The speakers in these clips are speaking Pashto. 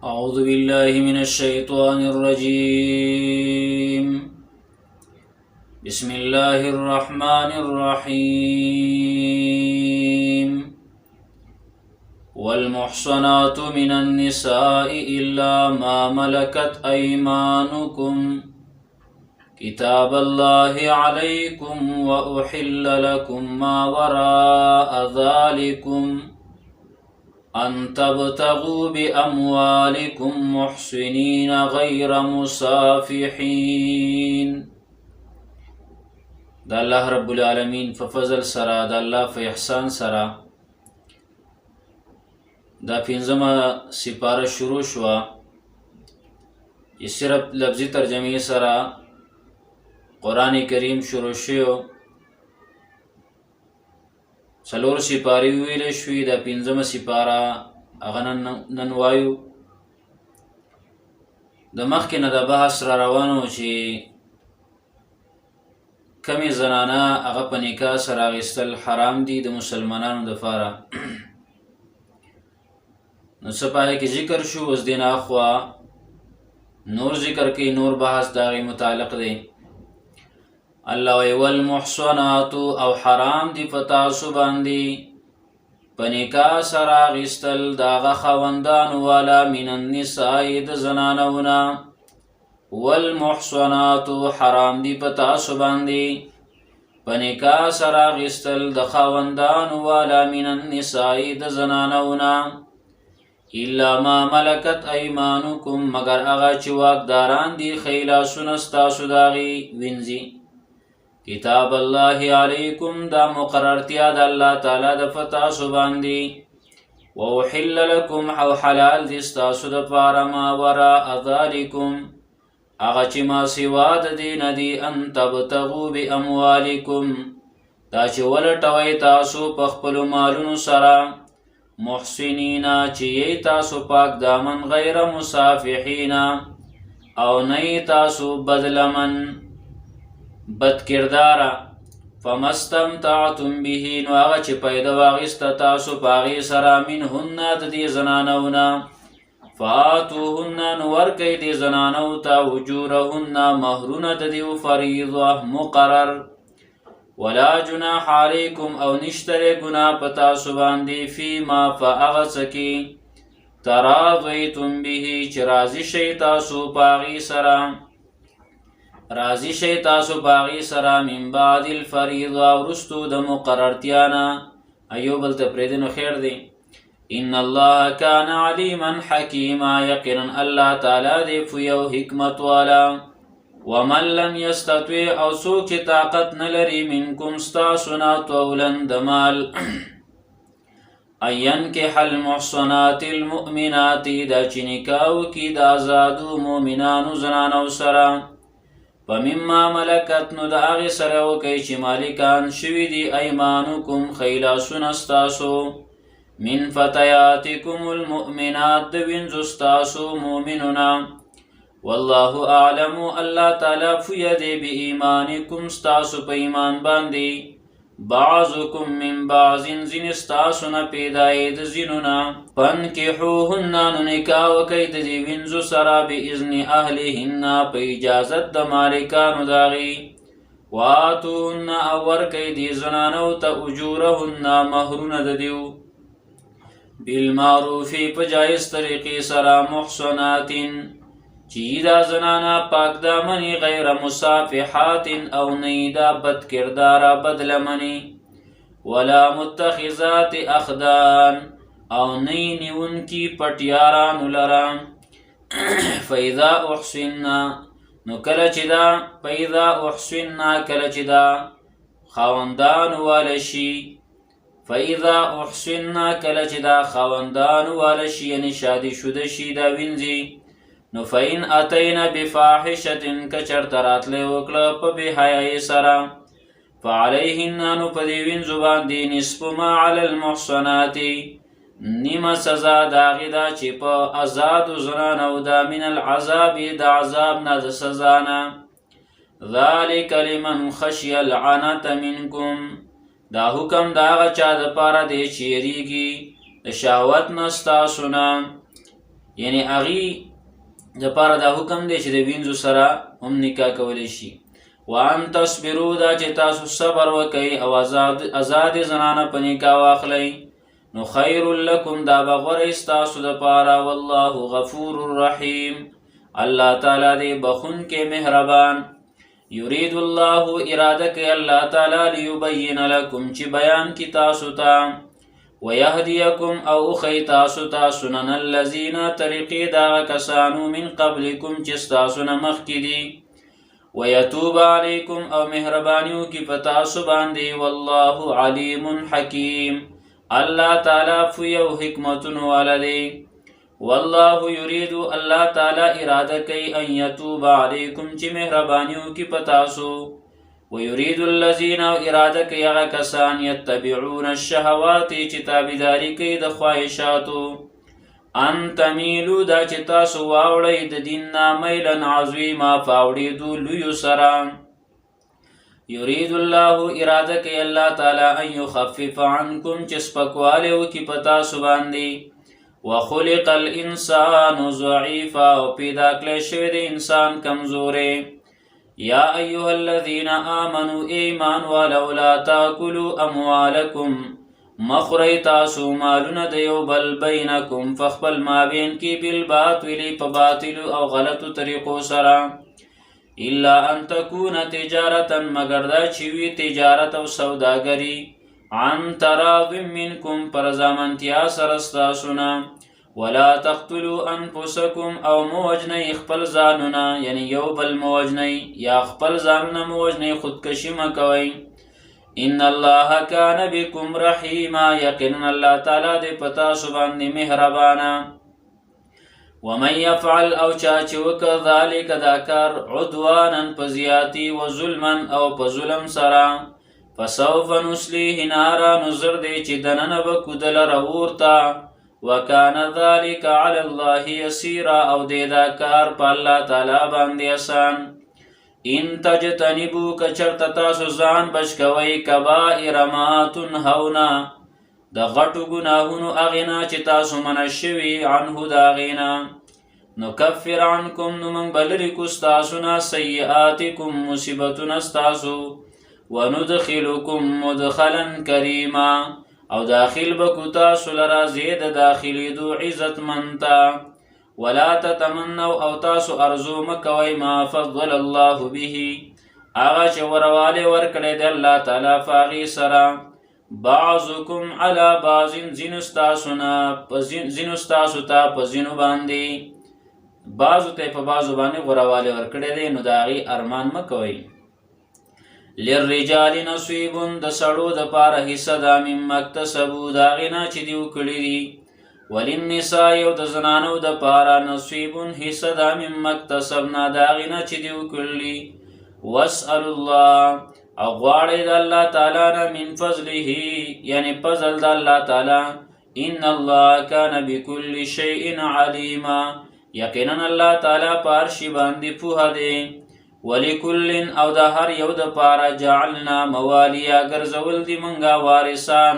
أعوذ بالله من الشيطان الرجيم. بسم الله الرحمن الرحيم. والمحصنات من النساء إلا ما ملكت أيمانكم كتاب الله عليكم وأحل لكم ما وراء ذلكم أن تبتغوا بأموالكم محسنين غير مسافحين. دا الله رب العالمين ففضل سرا دا الله فإحسان سرا دا پنځمه سپاره شروع شوه چې صرف لفظي ترجمه سره قرآن کریم شروع شو. څلور سپارې ویلې شوې، دا پنځمه سپاره هغه نن وایو. د مخکې نه د بحث را روانو چې کمې زنانه هغه په نکاح سره اخیستل حرام دي د مسلمانانو دپاره. نو څه پای کې ذکر شو، اوس دې نه اخوا نور ذکر کوي، نور بحث د هغې متعلق دی. الله وی والمحصنات او حرام دی په تاسو باندې په نکاح سره اخیستل د هغه خاوندانو والا من النساء د زنانونه. والمحصنات حرام دی په تاسو باندې په نکاح سره اخیستل د خاوندانو والا من النساء د زنانونه الا ما ملکت ایمانکم مگر هغه چې واکداران دي ښی لاسونه ستاسو د هغې وینځي. کتاب الله علیکم دا مقررتیا د الله تعالی د فتاسو باندې. وأحل لکم او حلال دي ستاسو دپاره ما وراء ذلکم هغه چې ما سوا د دې نه دي ان تبتغوا باموالکم دا چې ولټوئ تاسو په خپلو مالونو سره محسنین چې یې تاسو پاک دامن غیر مسافحین او نه یې تاسو بدلمن بد کرداره. فمستمتعتم به نو هغه چې پیدا واخیسته تاسو په هغې سره منهن د دې زنانونه فآتوهن نو ورکئ دې زنانو ته اجورهن مهرونه د دې فریضه مقرر. ولا جناح علیکم او نشته ګناه په تاسو باندې فیما په هغه څه کې تراضیتم به چې راضي شئ تاسو په هغې سره راضی شئ تاسو باغی سره من بعد الفریضه وروستو د مقررتیا نه. ایو بل ته پرېږدې نو خیر دی. ان الله کان علیما حکیما یقینا الله تعالی دی پوی او حکمت والا. ومن لم یستطع او څوک چې طاقت نه لري منکم ستاسو نه طولا د مال ان ینکح المحصنات المؤمنات دا چې نکاح وکړي د آزادو مؤمنانو زنانو سره فمما ملکت نو د هغې سره وکئ چې مالکان شوي دي ایمانکم ښی لاسونه ستاسو من فتیاتکم المؤمنات د وینځو ستاسو مؤمنونه. والله اعلم الله تعالی پویه دی بایمانکم ستاسو په ایمان باندې بعضکم من بعض ځینې ستاسو نه پیدایې د ځینو نه. فانکحوهن نو نکاح وکئ د دې وینځو سره باذن اهلهن په اجازت د مالکانو د هغې. وآتوهن او ورکئ دې زنانو ته اجورهن مهرونه د دیو بالمعروف په جایز طریقې سره محصنات چې دا زنانا پاک دامنی غیر مصافحات او نیدا بد کردارا بدلمنی. ولا متخذات اخدان او نی نیون کی پټیارانو لرا. فاذا احسننا نو کله چې دا فاذا احسننا کله چې دا خاوندان والشي فاذا احسننا کله چې دا خاوندان والشي یعنی شادي شده شي دا وینځي. نو فین اتینا بفاحشة کچرته راتلی وکړه په بېحیایۍ سره فعلیهن نو په دې وینځو باندې نصف ما علی المحصنات نیمه سزا د هغې ده چې په ازادو زنانو ده من العذاب د عذاب نه د سزا نه. ذلک لمن خشی العنت منکم دا حکم دا هغه چا دپاره دی چې یریږي د شهوت نه ستاسو نه. یعنی هغې دپاره دا حکم دی چې د وینځو سره هم نکاح کولی شي. وان تصبروا دا چې تاسو صبر وکئ او ازادې زنانه په نکاح واخلئ نو خیر لکم دا به غوره ستاسو دپاره. والله غفور رحیم الله تعالی دی بخونکی مهربان. یرید الله اراده کوي الله تعالی لیبین لکم چې بیان کی تاسو ته ویهدیکم او اخی تاسو ته سنن الذین طریقې دغه کسانو من قبلکم چې ستاسو نه مخکې دي ویتوب علیکم او مهربانیو کی په تاسو باندې. والله علیم حکیم الله تعالی پوهه او حکمتونو والا دی. والله یرید الله تعالی اراده کوي ان یتوب علیکم چې مهربانیو کی په تاسو. ویرید الذین او اراده کوي هغه کسان یتبعون الشهوات چې تابعداري کوي د خواهشاتو ان تمیلو دا چې تاسو واوړئ د دین نه میلا عظیما فاوړېدو لویو سره. یرید الله اراده کوي الله تعالی ان یخفف عنکم چې سپکوالی وکړي په تاسو باندې. وخلق الانسان ضعیفا او پیدا کړی شوی د انسان کمزوری. یا ایها الذین آمنوا ایمان والو لا تاکلوا اموالکم مخوری تاسو مالونه د یو بل بینکم فخپل مابین کی بالباطل په باطلو او غلطو طریقو سره الا ان تکون تجارتا مگر دا چې وي تجارت او سوداګري عن تراض منکم پر رضامندیا سره ستاسو نه. ولا تقتلوا انفسکم او موجنی خپل ځانونه یعنی یو بل موجنی یا خپل ځانونه موجنی خودکشي مکوئ. ان الله کان بكم رحیما یقینا الله تعالی دې په تاسو باندې مهربانه. ومن یفعل او چا چې وکړ ذلک دا کار عدوانا په زیاتي و ظلما او په ظلم سره فسوف نصلیه نارا نظر دې چې دننه به کودلره ورته. وکان ذلک علی الله یسیرا او دې دا کار په الله تعالی باندې آسان. ان تجتنبوا کچرته تاسو ځان بچ کوئ کبائر ما تنهون د غټو ګناهونو هغې نه چې تاسو منع شوي عنه د هغې نه نکفر عنکم نو موږ به لرې کړو ستاسو نه سیئاتکم مصیبتونه ستاسو وندخلکم مدخلا کریما او داخل بکو تاسو لرا زید داخلیدو عزتمند ته. ولا تتمنوا او تاسو ارزو مکوئ ما فضل الله به هغه چې وروالی ورکړی دی الله تعالی په هغې سره بعضکم علی بعض ځینو ستاسو ته په ځینو باندې بعضو ته په بعضو باندې غوروالی ورکړی دی نو د هغې ارمان مه کوئ. للرجال نصیب د سړو دپاره حصه ده مما اکتسبو د هغې نه چې دوی وکړي دي. وللنساء او د زنانو دپاره نصیب حصه ده مما اکتسبنا د هغې نه چې دوی وکړي. واسألوا الله او غواړئ د الله تعالی نه من فضله یعنی فضل د الله تعالی. ان الله کان بكل شیء علیما یقینا الله تعالی په هر شي باندې پوهه دی. ولکل او د هر یو دپاره جعلنا موالیا ګرځول دي منګه وارثان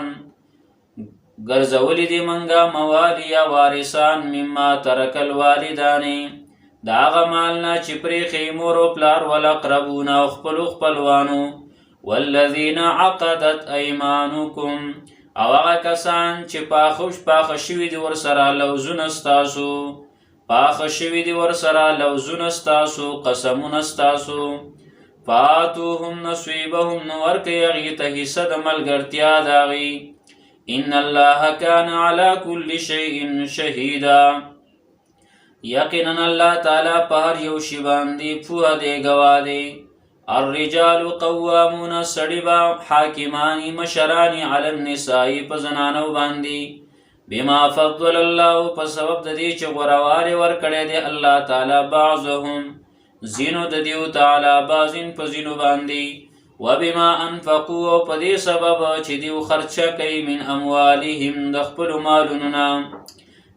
ګرځولي دي منګه موالیا وارثان مما ترک الوالدان د هغه مال نه چې پرېښی مور و پلار والاقربون او خپلو خپلوانو. والذین عقدت ایمانکم او هغه کسان چې پاخه شوي دي ورسره لوزونه ستاسو پاخه شوي دي ورسره لوزونه ستاسو قسمونه ستاسو. فاتوهم نصیبهم نو ورکئ هغې ته حصه د ملګرتیا د هغې. ان الله کان علی کل شیء شهیدا یقینا الله تعالی په هر یو شي باندې پوهه دی ګواه دی. الرجال قوامون سړي به حاکمانی مشرانی علی النساء په زنانو باندې بما فضل الله په سبب د دې چې غوروالی ورکړی دی الله تعالی بعضهم ځینو د دیو تعالی بعضین په ځینو باندې وبما انفقوا او په دې سبب چې دیو خرچه کوي من اموالهم د خپلو مالونو نه.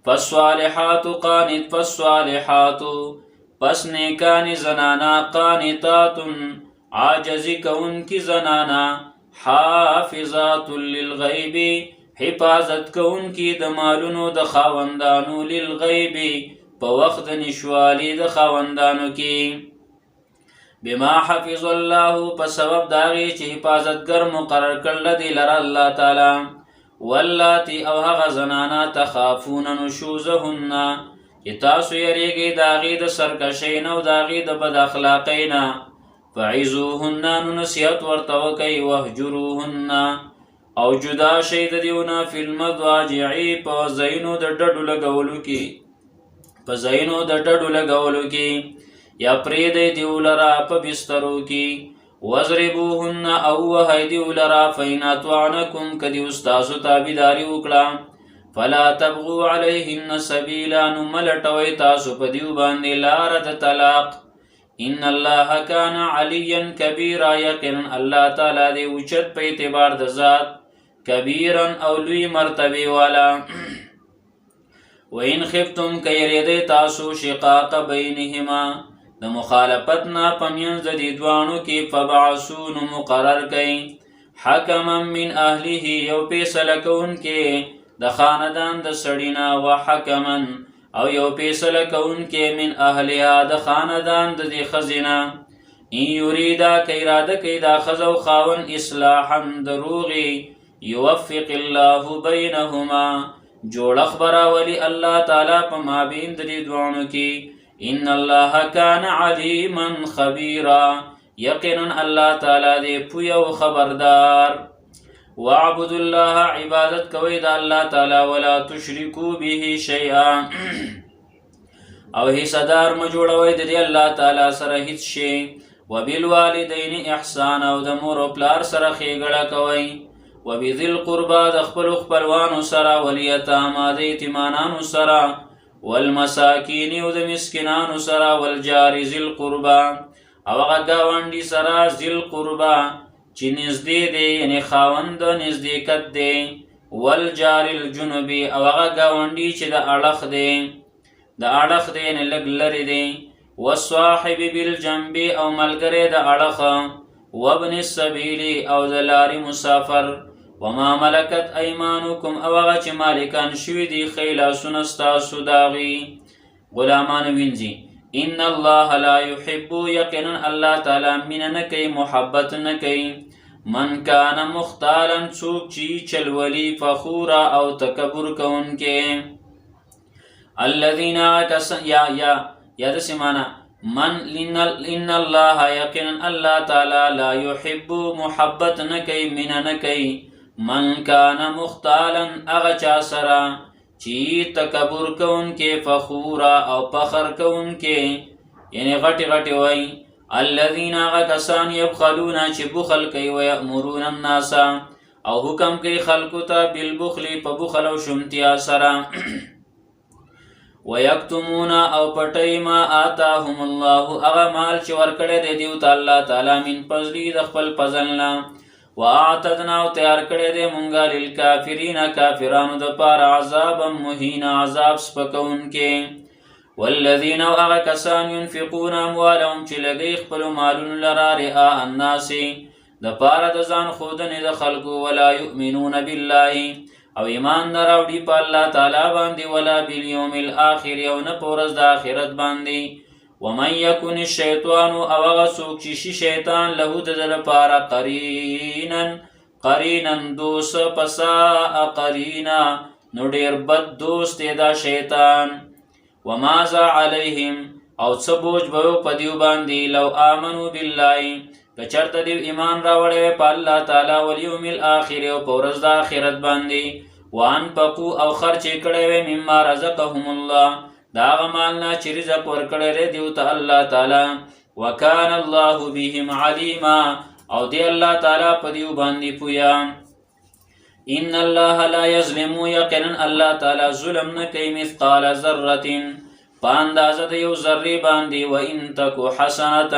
فالصالحات پس نیکانی زنانا قانتات عاجزی کونکی زنانا حافظات للغیب حفاظت کوونکي د مالونو د خاوندانو للغیب په وخت د نشوالي د خاوندانو کې بما حفظ الله په سبب داغي چې حفاظتګر مقرر کړل دی لره الله تعالی واللاتی او هغه زنانا تخافون نشوزهن چې تاسو یریږئ د هغې د سرکشۍ نه او د هغې د بد اخلاقۍ نه فعظوهن نو نصیحت ورته وکئ واهجروهن او جدا شئ د دیونه فی المضاجع په ځایونو د ډډو لګولو کې یا پرېږدئ دیو لره په بسترو کې واضربوهن او وهئ دیو لره فإن اطعنکم که دیو ستاسو تابعداري وکړه فلا تبغوا علیهن سبیلا نو مه لټوئ تاسو په دیو باندې لاره د طلاق ان الله کان علیا کبیرا یقینا الله تعالی دی اوچت په اعتبار د ذات کبیرا او لوی مرتبه والا وإن خفتم کیریدی تاسو شقاق بینهما د مخالفت نه پمینځ د دې دوانو کې فبعثوا نو مقرر کئ حکما من اهله یو فیصله کوونکی د خاندان د سړي نه وحکما او یو فیصله کوونکی من اهلها د خاندان د دې ښځې نه ان یریدا که اراده کوي دا ښځه او خاوند اصلاحا د روغې یوفق الله بینهما جوړښت به راولي الله تعالی په مابین د دې دواړو کې ان الله کان علیما خبیرا یقینا الله تعالی دی پوی او خبردار واعبد الله عبادت کوي د الله تعالی ولا تشرکو به شیئا او حصدار مه جوړوئ د دې الله تعالی سره هیڅ شی وبالوالدین احسان او د مور او پلار سره ښېګړه کوئ وبذی القربا د خپلو خپلوانو سره والیتاما د یتیمانانو سره والمساکین او د مسکینانو سره والجار ذی القربا او هغه ګاونډي سره ذی القربا چې نږدې دی یعنې خاوند د نږدېکت دی والجار الجنبي او هغه ګاونډي چې د اړخ دی یعنې لږ لرې دی والصاحب بالجنب او ملګری د اړخ وابن السبیل او د لارې مسافر وما ملکت ایمانکم او هغه چې مالکان شوي دي ښی لاسونه ستاسو د هغې غلامان وینځي ان الله لا یحب یقینا الله تعالی مینه نه کوي محبت نه کوي من کان مختالا څوک چې چلولي فخورا او تکبر کوونکی الذین یا داسې معنا من ان الله یقینا الله تعالی لا یحب محبت نه کوي مینه نه کوي من کان مختالا هغه چا سره چې تکبر کوونکی فخورا او فخر کوونکی یعنې غټې وایي الذین هغه کسان یبخلون چې بخل کوي ویأمرون الناس او حکم کوي خلکو ته بالبخل په بخل او شومتیا سره ویکتمون او پټوي ما آتاهم الله هغه مال چې ورکړی دی دیو ته الله تعالی من فضلي د خپل فضل نه واعتدنا او تیار کړی دی مونږه للکافرین کافرانو دپاره عذابا مهینا عذاب سپکوونکې والذین او هغه کسان ینفقون اموالهم چې لګوي خپلو مالونو لره رئاء الناس دپاره د ځان ښودنې د خلکو ولا یؤمنون بالله او ایمان نه راوړي په الله تعالی باندې ولا بالیوم الاخر او نه په ورځ د آخرت باندې ومن یکن الشیطان او هغه څوک چې شي شیطان له د ده لپاره قرینا دوست فساء قرینا نو ډېر بد دوست دی دا شیطان وماذا علیهم او څه بوج به په دیو باندې لو آمنوا بالله که چېرته دیو ایمان راوړی وی په الله تعالی والیوم الاخر او په ورځ د آخرت باندې وانفقوا او خرچ یې کړی وی مما رزقهم الله دا هغه مال نه چې رزق ورکړی دی دیو ته الله تعالی وکان الله بهم علیما او دی الله تعالی په دیو باندې پویا ان الله لا یظلم یقینا الله تعالی ظلم نه کوي مثقال ذره په اندازه د یو ذرې باندې وان تکو حسنه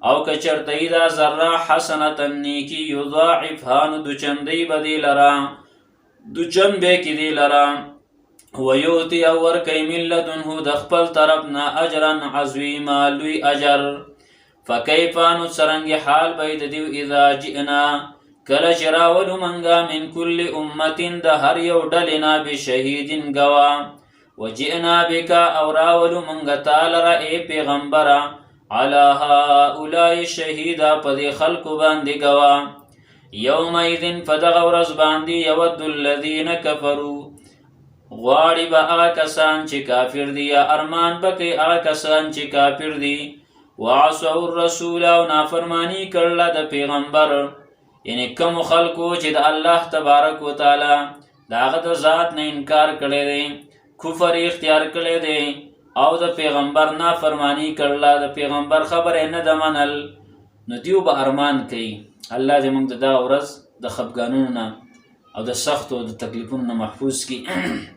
او که چېرته یي دا ذره حسنه نیکي یضاعفها نو دوچندی به دې لره دوچند به کې دې لره ویوتی او ورکی من لدنه د خپل طرف نه اجرا عظیما لوی اجر فکیفا نو څرنګې حال به د دیو اذا جئنا کله چې راولو منګه من کل امتین د هر یو ډلې نه بشهیدین ګوا وجئنا بک او راولو منګه تعالی را ای پیغمبره علی هؤلاء شهیدا په دې خلکو باندې ګوا یومئذ فدغه ورځ باندې یود الذین کفروا غواړي به هغه کسان چې کافر دي یا ارمان به کوي هغه کسان چې کافر دي وعصوا الرسول او نافرمانی کړله د پیغمبر یعنی کوم خلکو چې د الله تبارک وتعالی د هغه د ذات نه انکار کړی دی کفر اختیار کړی دی او د پیغمبر نافرمانی کړله د پیغمبر خبره نه د منل نو دیو به ارمان کوي الله دې موږ د دغه ورځ د خفګانونو نه او د سختو د تکلیفونو نه محفوظ کړي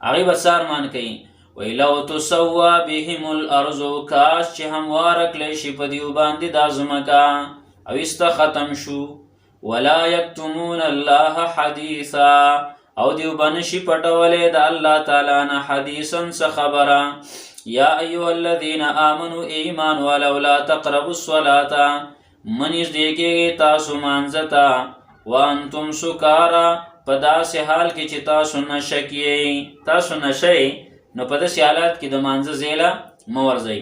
هغوی به څه ارمان کوي وی لو تسوا بهم الارض کاش چې همواره کړی شي په دیو باندې دا ځمکه او ایسته ختم شو ولا یکتمون الله حدیثا او دیو به نشي پټولی د الله تعالی نه حدیثا څه خبره یا ایها الذین آمنوا ایمان ولو لا تقربوا الصلاة منځدې کېږئ تاسو مانځه ته وانتم سکارا په داسې حال کې چې تاسو نشه کیئ تاسو نشه یئ نو په داسې حالات کې د مانځه ځای له مه ورځئ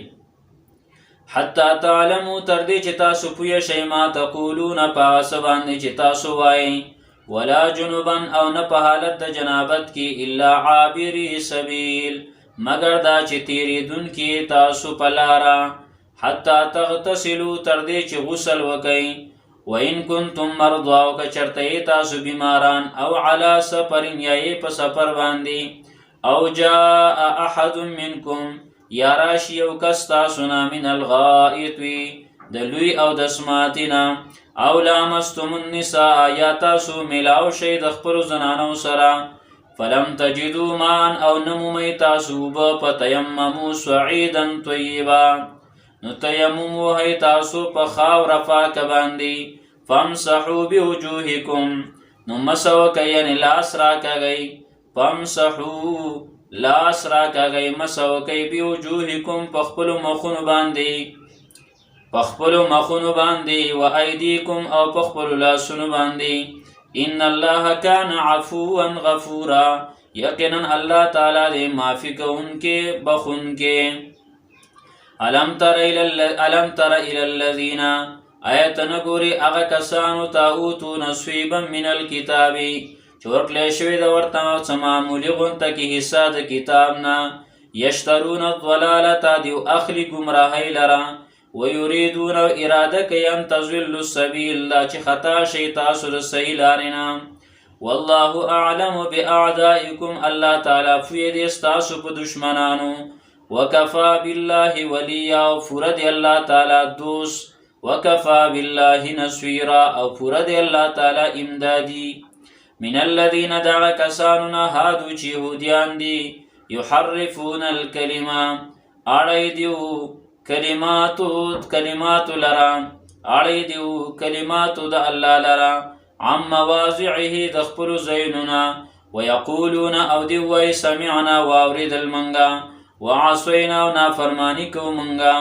حتی تعلموا تر دې چې تاسو پوه شئ ما تقولون په هغه څه باندې چې تاسو وایئ ولا جنوبا او نه په حالت د جنابت کې الا عابري سبیل مگر دا چې تیریدونکي تاسو په لاره حتی تغتسلوا تر دې چې غسل وکئ وإن كنتم مرضى او که چرته تاسو بیماران او علی سفر یا په سفر باندې او جاء احد منکم یا راشي یو کس تاسو نه من الغائط د لوی او د سماتینا او لامستم النساء یا تاسو ملاو شئ د خپلو زنانو سره فلم تجدوا ماء او نمومی تاسو اوبه فتیمموا صعیدا طیبا نو تیمم وهی تاسو په خاوره پاکه باندې فامسحوا بوجوهکم نو مسح وکئ یعنې لاس راکاږئ فامسحوا لاس راکاږئ مسح وکئ بوجوهکم په خپلو مخونو باندې و ایدیکم او په خپلو لاسونو باندې ان الله کان عفوا غفورا یقینا الله تعالی دې معافي کوونکې بخونکې الم تر الى الذین آیت نګوري هغه کسانو ته اوتو نصیبا من الکتاب چې ورکړی شوي د ورته څه معمولي غونته کې حصه د کتاب نه یشترون الضلالة دیو اخلي ګمراهۍ لره ویریدون اراده کوي ان تضلوا السبیل چې خطا شي تاسو د صحیح لارې نه والله اعلم باعدائکم الله تعالی پوهه دی ستاسو په دشمنانو وکفا بالله ولیا او پوره دی الله تعالی دوست وکفا بالله نصیرا او پوره دی الله تعالی امدادی من الذین دعا کساننا هادو چې یهودیان دي یحرفون الکلمه اړی دیو کلماتو لرا اړی دیو کلماتو د الله لرا عن مواضعه د خپلو ځایونو ویقولون او دی وی سمعنا واوریدل منګه وعصینا او نافرمانی کو منګه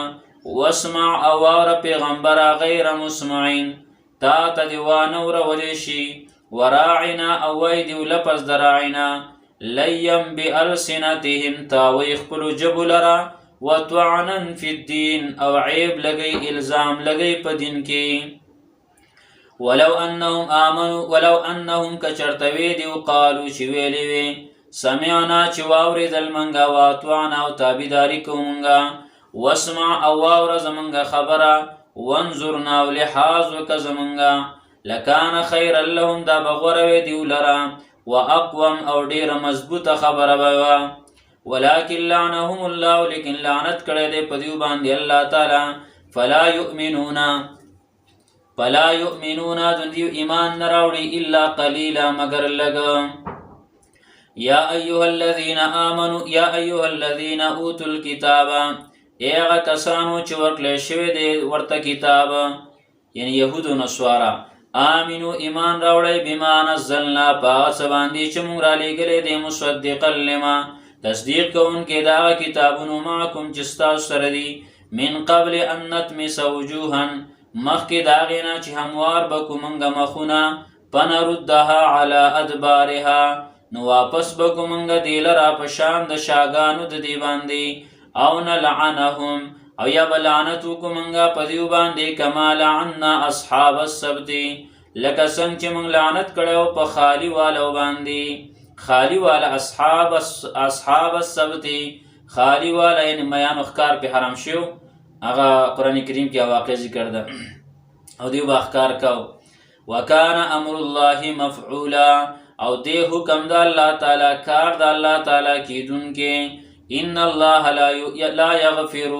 واسمع او واوره پیغمبره غیر مسمعین تا ته دی وانورولی شي وراعنا او وی دیو لپس د راعنا لیم بالسنتهم تاوی خپلو ژبو لره وطعنا فی الدین او عیب لګی الزام لګی په دین کې ولو انهم کچرتوی دیو قالو چې ویلی وی سمعنا چې واورېدل منګه واطعنا او تابعداري کو منګه واسمع او واوره زمنګه خبره وانظرنا او لحاظ وک زمنګه لکان خیر لهم دا بغوروي دیو لرا واقوم او ډیره مضبوطه خبره به ولكن لعنهم الله لیکن لعنت کړی دی په دیو باندې الله تعالی فلا یؤمنون دیو ایمان نه راوړي الا قلیلا مگر لږ یا ایها الذین اوتوا الکتاب ای هغه کسانو چې ورکړی شوی دی ورته کتاب یعنی یهود و نصارا آمنو ایمان راوړی بما نزلنا په هغه څه باندې چې موږ رالیږلی دی مصدقا لما تصدیق کوونکی د هغه کتابونو معکم چې ستاسو سره دي من قبل ان نطمس وجوها مخکې د هغې نه چې هموار به کړو موږ مخونه فنردها علی ادبارها نو واپس به کړو موږ دې لره په شان د شاګانو د دې باندې او نلعنهم او یا به لعنت وکړو موږ په دیو باندې کما لعنا اصحاب السبت لکه څنګه چې موږ لعنت کړی په خالي والو باندې خالي والا اصحاب السبت خالي والا یعنی میانو ښکار په حرام شو هغه قرآن کریم کې واقع ذکر ده او دیو به ښکار کو وکان امر الله مفعولا او دی حکم د الله تعالی کار د الله تعالی کیدونکې ان الله لا یغفر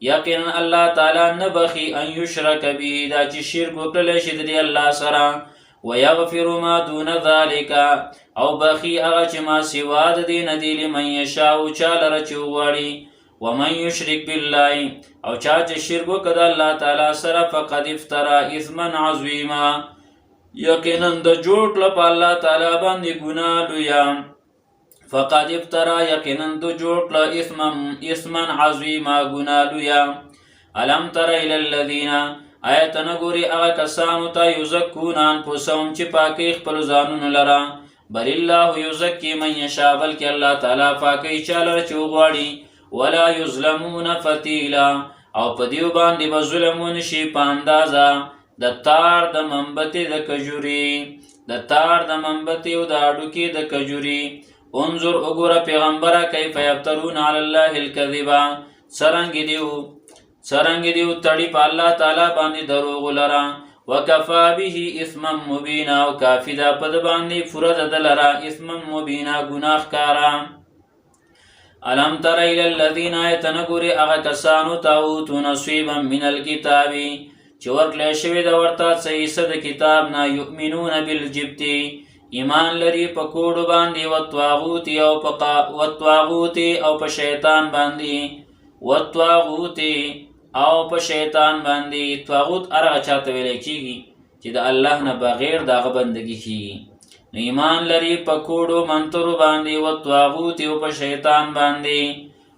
یقینا الله تعالی نه بخي ان یشرک به دا چې شرک وکړل شي د الله سره ويغفر ما دون ذلك او بخي هغه چې ما سوا د دې نه دی لمن یشاء چاله را چې وغواړي ومن یشرک بالله او چا چې شرک وکړ الله تعالی سره فقد افترى اثما عظیما یقینا د جوړ کړ په الله تعالی باندې ګناه لویه فقد افترى یقینا د جوړ کړ اثما عظیما ګناه لویه الم تر الى الذين آیت نګوري هغه کسانو ته یزکون انفسهم چې پاکي خپل ځانونه لره بل الله یزکی من یشاء بلکې الله تعالی پاکي چاله چې وغواړي ولا یظلمون فتیلا او په دیو باندې به ظلمون شي په اندازه د تار د منبتې د کجوري د تار د منبتې او د اډوکې د کجوري انظر وګوره پیغمبره کیف یفترون علی الله الکذبا څرنګه دیو تړي په الله تعالی باندې دروغ لرا وکفا به اثما مبینا او کافی دا په باندې فرد دلرا اثما مبینا گناہ کارا الم تر الى الذين يتنقر اغا کسانو تاوتو نصیبا من الكتاب چې ورکړل شوی د ورته صحیح د کتاب نه یؤمنون بالجبت ایمان لري په کوډ باندې وطواغوت او په شیطان باندې وطواغوت او په شیطان باندې طاغوت هغه چاته ویل کیږي چې د الله نه بغیر دغه بندگی کیږي نو ایمان لري په کوډو منترو باندې او طاغوت او په شیطان باندې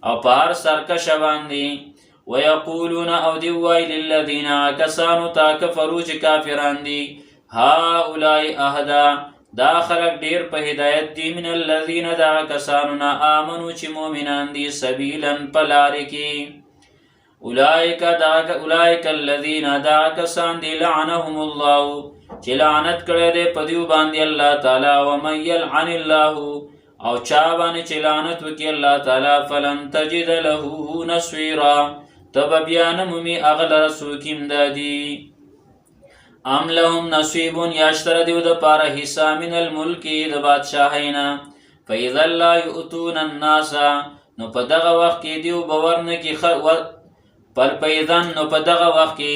او په هر سرکش باندې ويقولون او دی وای للذین کسانو تا کفروا چې کافران دي هؤلاء اهدا دا خلق ډیر په هدایت دي من الذین دا کسانو نه امنو چې مؤمنان دي سبیلا پلارکی اولئک الذین دا کسان دی لعنهم الله چې لعنت کړی دی په دیو باندې الله تعالی ومن یلعن الله او چا باندې چې لعنت وکړي الله تعالی فلن تجد له نصيرا تب بیان مومي اغلر سوکیم دادی ام لهم نصیب یاشتر دیو د پاره حصہ من الملک د بادشاہینا فاذا لا یؤتون الناس نو په دغه وخت کې دیو باور نه پر پیدن نو په دغه وخت کې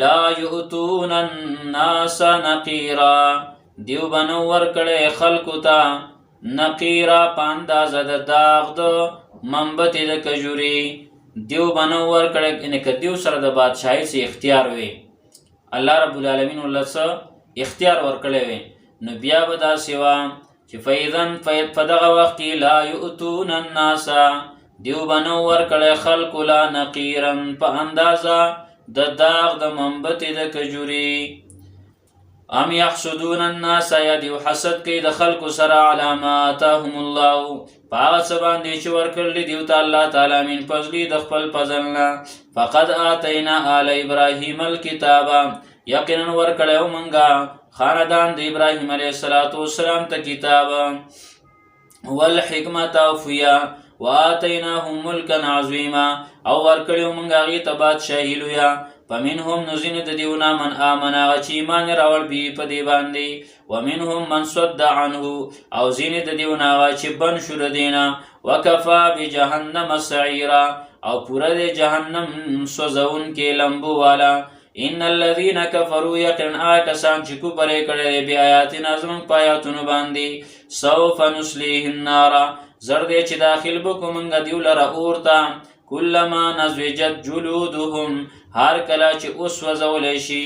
لا یؤتون الناس نقیرا دیو بنور کړي خلقو ته نقیرا پاندازه د داغ د منبت د کجوري دیو بنور کړي ان ک دیو سره د بادشاہي سي اختیار وي الله رب العالمین ولڅ اختیار ور کړي وي نو بیا به دا سیوا چې فیذن په دغه وخت کې لا یؤتون الناس دیو بنور کړي خلق لا نقیرن په اندازه د داغ د منبت د کجوري ام یحسدون الناس یا دیو حسد کوي د خلق سره علاماتهم الله پاغه سبان دی چې ورکړل دیو ته الله تعالی من فضل د خپل فضلنا فقد اتینا آل ابراهیم الكتاب یقینا ورکړو منګه خاندان د ابراهیم علیه السلام ته کتاب والحکمت اوفیا واتیناهم ملکا عظیما او ورکړو مونږه غي ته بادشاہي لویا فمنهم نزین د دیونا من آمنا چې ایمان راوړ بي په دی باندې ومنهم من صد عنه او زین د دیونا چې بن شو دینا وکفا بجهنم سعیرا او پورا د جهنم سوزون کې لمبو والا ان الذين كفروا يقن آکسان چې کوپر کړي بیا آیاتنا زمون پایاتونو باندې سوف نسلیه النار زرد چې داخل بکومنګ دیو لره اورتا کلما نزوجت جلودهم هر کلا چې اوس وزول شي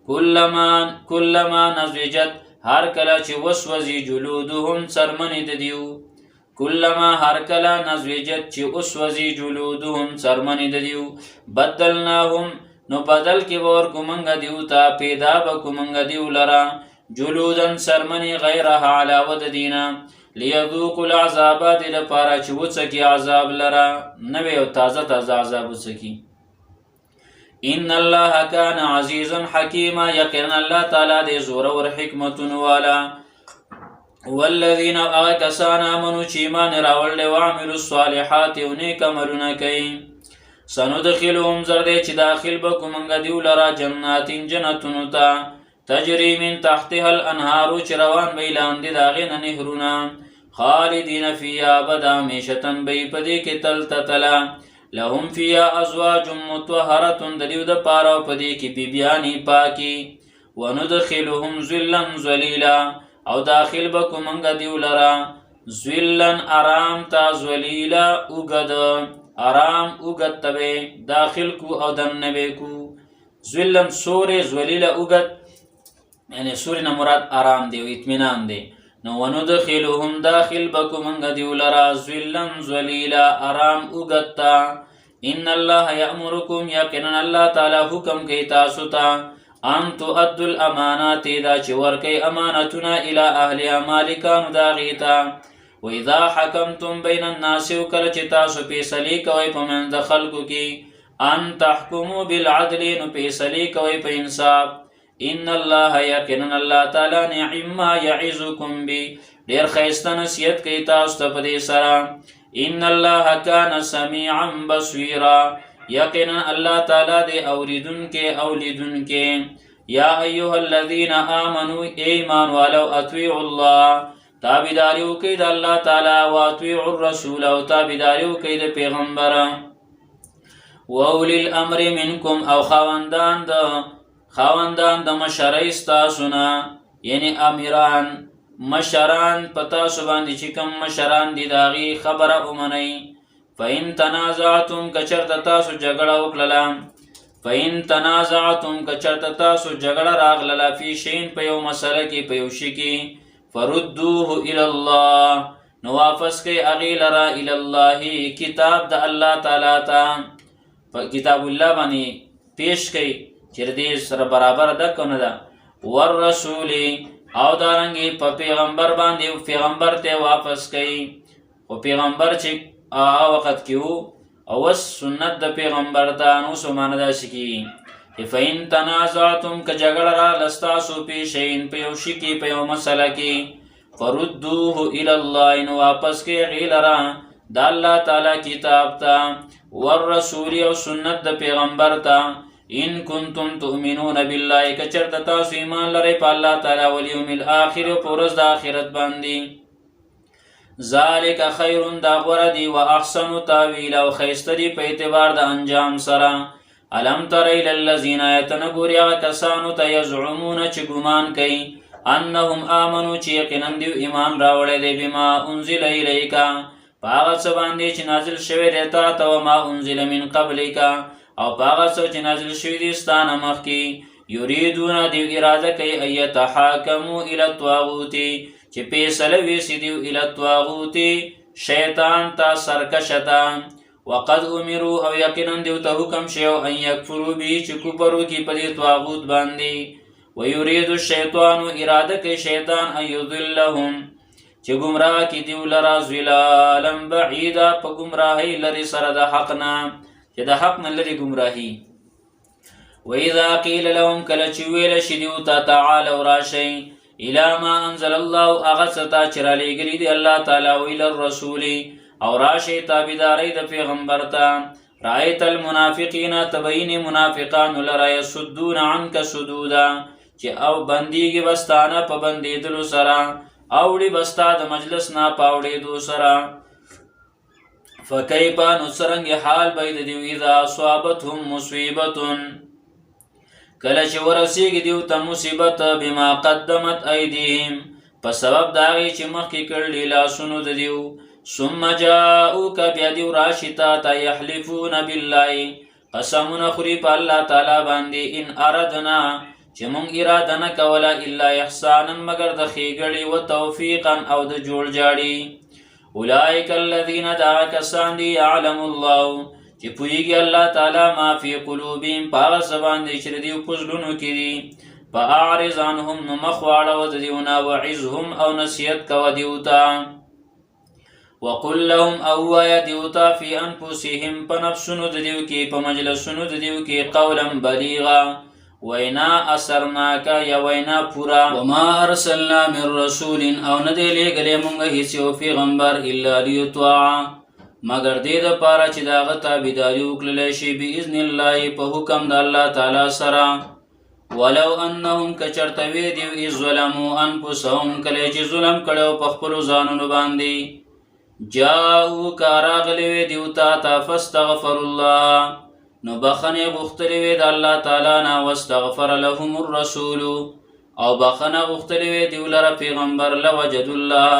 کلما نزوجت هر کلا چې وسوځي جلودهم سرمنې د دیو کلما هر کلا نزوجت چې اوس وزي جلودهم سرمنې د دیو بدلناهم نو بدل کې ور کومنګ دیو ته پیدا به کومنګ دیو لرا جلودن سرمنی غیرها علاوه د دینا لیذوقوا العذاب د لپاره چې وڅکی عذاب لرا نوې او تازه عذاب وڅکی ان الله کان عزیزا حکیما یقینا الله تعالی د زور او حکمت والا والذین آکسان آمنوا چې ایمان راوړل او عملوا الصالحات او نیک عملونه کوي سندخلهم زرد چې داخل به کومنګ دیو لرا جناتین جنتونو ته تجری من تحتها الانهار چې روان به لاندې داغې نه نهرونه خالدین فیها ابدا همیشتن به پدې کې تل تتلا لهم فیها ازواج مطهرة د دیو د پاره پدې کې بیبیانی پاکي وندخلهم ذلا ذلیلا او داخل به کومنګ دیو لرا ذلن آرام تا ذلیلا وګد آرام وګد تبه داخل کو او دنبه کو ذلن سورې ذلیلا وګد یعنی سورې نه مراد آرام دی او اطمینان دی نو وندخلهم داخل بکومنګ دیو لرا ذلن ذلیلا آرام وګتا ان الله یامرکم یقینا الله تعالی حکم کوي تاسو ته ان تؤدوا الامانات دا چې ورکي امانتونه الی اهلها مالکانو دا غیتا و اذا حکمتم بین الناس وکل چې تاسو فیصله کوي په منځ د خلکو کې ان تحکموا بالعدل نو فیصله کوي په انصاف ان الله یقینا الله تعالی نعم ما یعظکم بی ډیر ښایسته نصیحت کوي تاسو ته په دې سره ان الله کان سمیعا بصیرا یقینا الله تعالی دې اوریدونکې او لیدونکې یا ایها الذین آمنوا ایمان والو اطیعوا الله تابعداري وکړئ د الله تعالی او اطیعوا الرسول او تابعداري وکړئ د پیغمبر واولی الامر منکم او خاوندان د مشرۍ ستاسو نه یعنی امیران مشران پتا سو باندې چې کوم مشران دي داغي خبره ومنئ فإن تنازعتم کچرت تاسو جګړه وکړه فإن تنازعتم کچرت تاسو جګړه راغله فی شین په یو مسله کې په یو شی کې فردوه الی الله نو واپس کوي هغې لره الی الله کتاب د الله تعالی ته په کتاب الله باندې پیش کوي چې دې سره برابر ده که نه ده والرسول او دارنګې په پیغمبر باندې پیغمبر ته واپس کوي خو پیغمبر چې هغه وخت کې وو او اوس سنت د پیغمبر ته نو څه معنی داسې کېږي فإن تنازعتم که جګړه راغله ستاسو په شین په یو شي کې په یو مسله کې فردوه الی الله نو واپس کوي هغې لره د الله تعالی کتاب ته والرسول او سنت د پیغمبر ته ان کنتم تؤمنون بالله کچرت تاسو ایمان لرئ په الله تعالی والیوم الاخر او په ورځ د آخرت باندې ذالک خیر دا غوره دی و احسن تاویل او ښایسته دی په اعتبار د انجام سره الم تر الی الذین یتنګوري هغه کسانو ته یزعمون چې ګمان کوي انهم آمنوا چې یقینا دوی ایمان راوړی دی بما انزل الیک په هغه څه باندې چې نازل شوی دی تا ته وما انزل من قبلک او په هغه څه چې نازل شوي دي ستا نه مخکې یریدون دوی اراده کوي ان یتحاکموا الی الطاغوت چې فیصله ویسي دوی الی الطاغوت شیطان ته سرکشه ته وقد امروا او یقینا دوی ته حکم شوی ان یکفروا به چې کفر وکړي په دې طاغوت باندې ویرید الشیطان اراده کوي شیطان ان یضلهم چې ګمراه کړي دوی لره ضلالا بعیدا په ګمراهۍ لرې سره د حق نه چې د حق نه لرې ګمراهي وإذا قیل لهم کله چې ویله شي دوی ته تعالوا راشئ الی ما انزل الله هغه څه ته چې رالیږلي دي الله تعالی ویل الرسول او راشئ تابعدارۍ د پیغمبر ته رأیت المنافقین تبین منافقانو لره یصدون عنک صدودا چې او بندیږي بستانه په بندېدلو سره اوړي بستا د مجلس نه په اوړېدو سره فکیف نو څرنګه حال به د دوی اذا اصابتهم مصیبة کله چې ورسیږي دوی ته مصیبت بما قدمت ایدیهم په سبب د هغې چې مخکې کړلي لاسونو د دوی ثم جاءوک بیا دوی راشي تا ته یحلفون بالله قسمونه خوري په الله تعالی باندې ان اردنا چې مونږ اراده نه کوله الا احسانا مگر د ښېګړې و توفیقا او د جوړ جاړي اولئک الذین دا کسان دي یعلم الله چې پوهیږي الله تعالی ما فی قلوبهم په هغه څه باندې چې د دوی په زړونو کې دي. فاعرض عنهم نو مخ واړوه د دوی نه، وعظهم او نصیحت کوه دوی ته. وقل لهم او وایه دوی ته فی انفسهم په نفسونو د دوی کې، په مجلسونو د دوی کې قولا بلیغا، وینا اثرناکه یا وینا پورا. وما ارسلنا من رسول او نه دی لېږلی مونږ هېڅ یو پیغمبر الا لیطاع مګر دې دپاره چې د هغه تابعداري وکړلی شي باذن الله په حکم د الله تعالی سره. ولو انهم که چېرته وي دوی اذ ظلموا انفسهم کله چې ظلم کړی په خپلو ځانونو باندې، جاؤوک راغلی وي دوی ته فاستغفروا الله نو بخنې غوښتلې وې د الله تعالی نه، واستغفر لهم الرسول او بخنه غوښتلې وې دوی لره پیغمبر، لوجدوا الله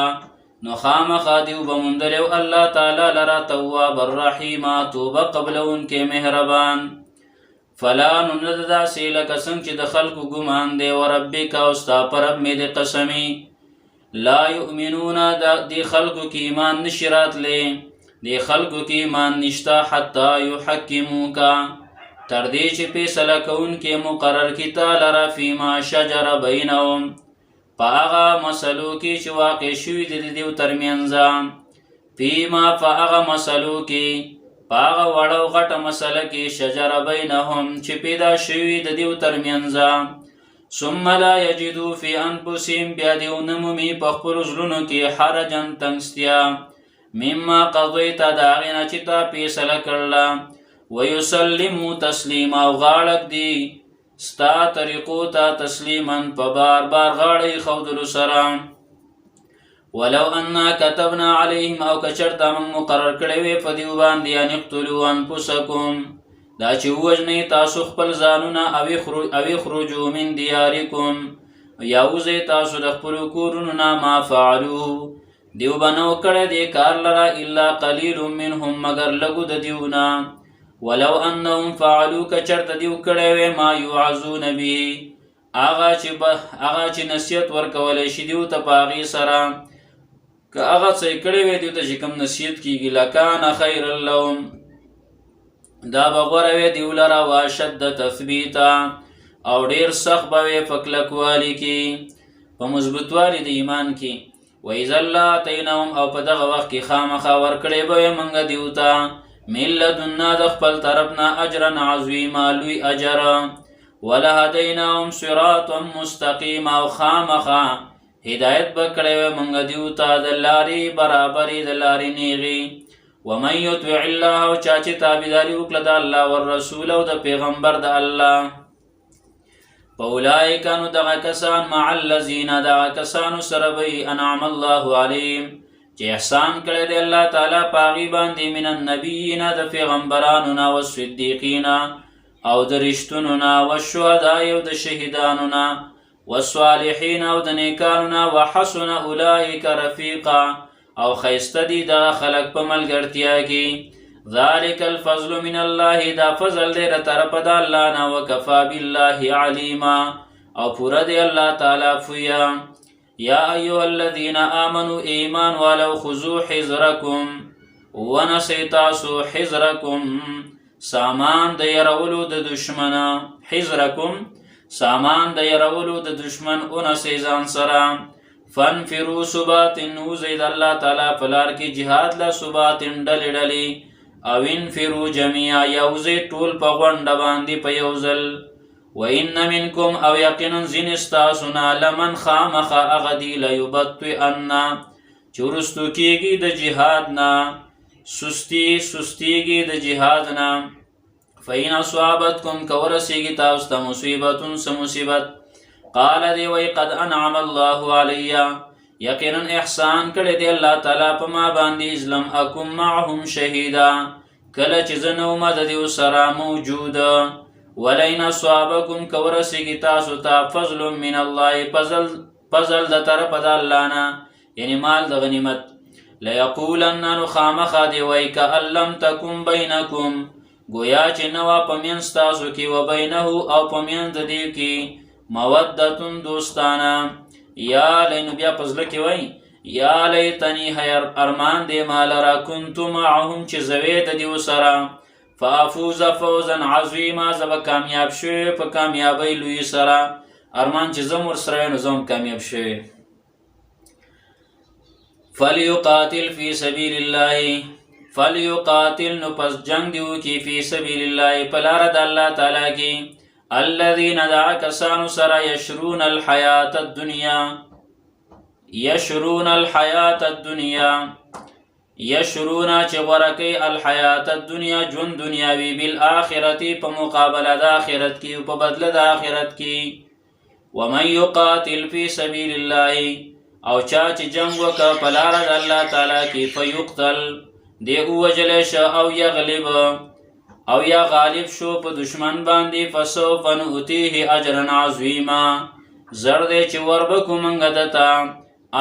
نو خامخا دوی به موندلی الله تعالی لره تواب الرحیم توبه قبلونکی مهربان. فلا نو نه ده داسې لکه څنګه چې د خلکو ګمان دی، وربک او ستا په رب مې د قسمي لا یؤمنون دې خلکو کې ایمان نشي راتلی، دې خلکو کې ایمان نشته حتی یحکموکا تر دې چې فیصله کوونکي مقرر کړي تا لره فیما شجر بینهم په هغه مسلو کې چې واقع شوي دي د دوی ترمنځ، فیما په هغه مسلو کې په هغه وړه او غټه مسله کې شجر بینهم چې پیدا شوي د دوی ترمنځ، ثم لا یجدوا فی انفسهم بیا دوی ونه مومي په خپلو زړونو کې حرجا تنګستیا مما قضیت د هغې نه چې تا فیصله کړله، ویسلموا تسلیما او غاړه ږدي ستا طریقو ته تسلیما په بار بار غاړه ایښودلو سره. ولو انا كتبنا علیهم او که چېرته موږ مقرر کړی وی په دوی باندې ان اقتلوا انفسکم دا چې ووژنئ تاسو خپل ځانونه، او اخرجوا من دیارکم یا وځئ تاسو د خپلو کورونو نه، ما فعلوه دیو به نو کړی دې کار لره الا قلیل منهم مګر لږو د دیو نه. ولو انهم فعلوا که چېرته دیو کړی وی ما یوعظون به هغه چې نصیحت ورکولی شي دیو ته په هغې سره، که هغه څه یې کړی وی دیو ته چې کوم نصیحت کېږي لکان خیرا لهم دا به غوره وی دیو لره، واشد تثبیتا او ډېر سخت به وی په کلکوالي کې په مضبوطوالي د ایمان کې. وإذا لآتیناهم او په دغه وخت کې خامخا ورکړی به یې موږ دیو ته من لدنا د خپل طرف نه اجرا عظیما لوی اجر، ولهدیناهم صراطا مستقیما او خامخا هدایت به کړی وی موږ دیو ته د لارې برابرې د لارې نیغې. ومن یطع الله او چا چې تابعداري وکړه د الله والرسول او د پیغمبر د الله، فاولئک نو دغه کسان مع الذین دغه کسانو سره به انعم الله علیهم چې احسان کړی دی الله تعالی په هغې باندې من النبیین د پیغمبرانو نه، والصدیقین او د رښتونو نه، والشهداء او د شهیدانو نه، والصالحین او د نیکانو نه، وحسن اولئک رفیقا او ښایسته دي دغه خلک په ملګرتیا کې. ذلک الفضل من الله دا فضل دی د طرفه د الله نه، وکفا بالله علیما او پوره دی الله تعالی پویه. یا ایها الذین آمنوا ایمان والو خذوا حذرکم ونسئ تاسو حذرکم سامان د یرولو د دشمنه، حذرکم سامان د یرولو د دشمن ونسئ ځان سره. فانفروا ثبات وزئ د الله تعالی په لار کې جهاد له ثبات ډلې ډلې، او انفروا جمیعا یا وزئ ټول په غونډه باندې په یو ځل. وان منکم او یقینا ځینې ستاسو نه لمن خامخا هغه دي لیبطئن چې وروستو کېږي د جهاد نه، سستیږي د جهاد نه. فإن اصابتکم که ورسېږي تاسو ته مصیبتون څه مصیبت، قال دی وی قد انعم الله علی یقینا احسان کړی دی الله تعالی په ما باندې، اذ لم اکن معهم شهیدا کله چې زه نه ومه د دوی سره موجود. ولئن اصابکم که ورسېږي تاسو ته فضل من الله فضل د طرفه د الله نه، یعنی مال د غنیمت، لیقولن نو خامخا دی وی کأن لم تکن بینکم گویا چې نه وه په منځ ستاسو کې، و بینه او په منځ د دې کې مودتون دوستانه. یا لینو بیا په زړه کې وایي یا لیتنی ارمان دی ما لره کنتو معهم چې زه وې د دوی سره، فافوز فوزا عظیما زب کامیاب شوی په کامیابی لوی سره ارمان چې زم ورسره نو زم کامیاب شوی فلیقاتل فی سبیل الله فلیقاتل نو پس جنگ دیو کی فی سبیل الله پلار د الله تعالی کی الذین دعا کسانو سره یشرون الحیات الدنیا یشرون الحیات الدنیا یشرونا چې ورکی الحیات الدنیا جون دنیاوی بالآخرتی په مقابله د آخرت کی او په بدله د آخرت کی ومن یقاتل فی سبیل الله او چا چې جنگ وکړه په لاره د الله تعالی کی فیقتل دی ووژل شه او یغلب او یا غالب شو په دشمن باندې فسوف نؤتیه اجرا عظیما زر دې چې وربکو منګه دته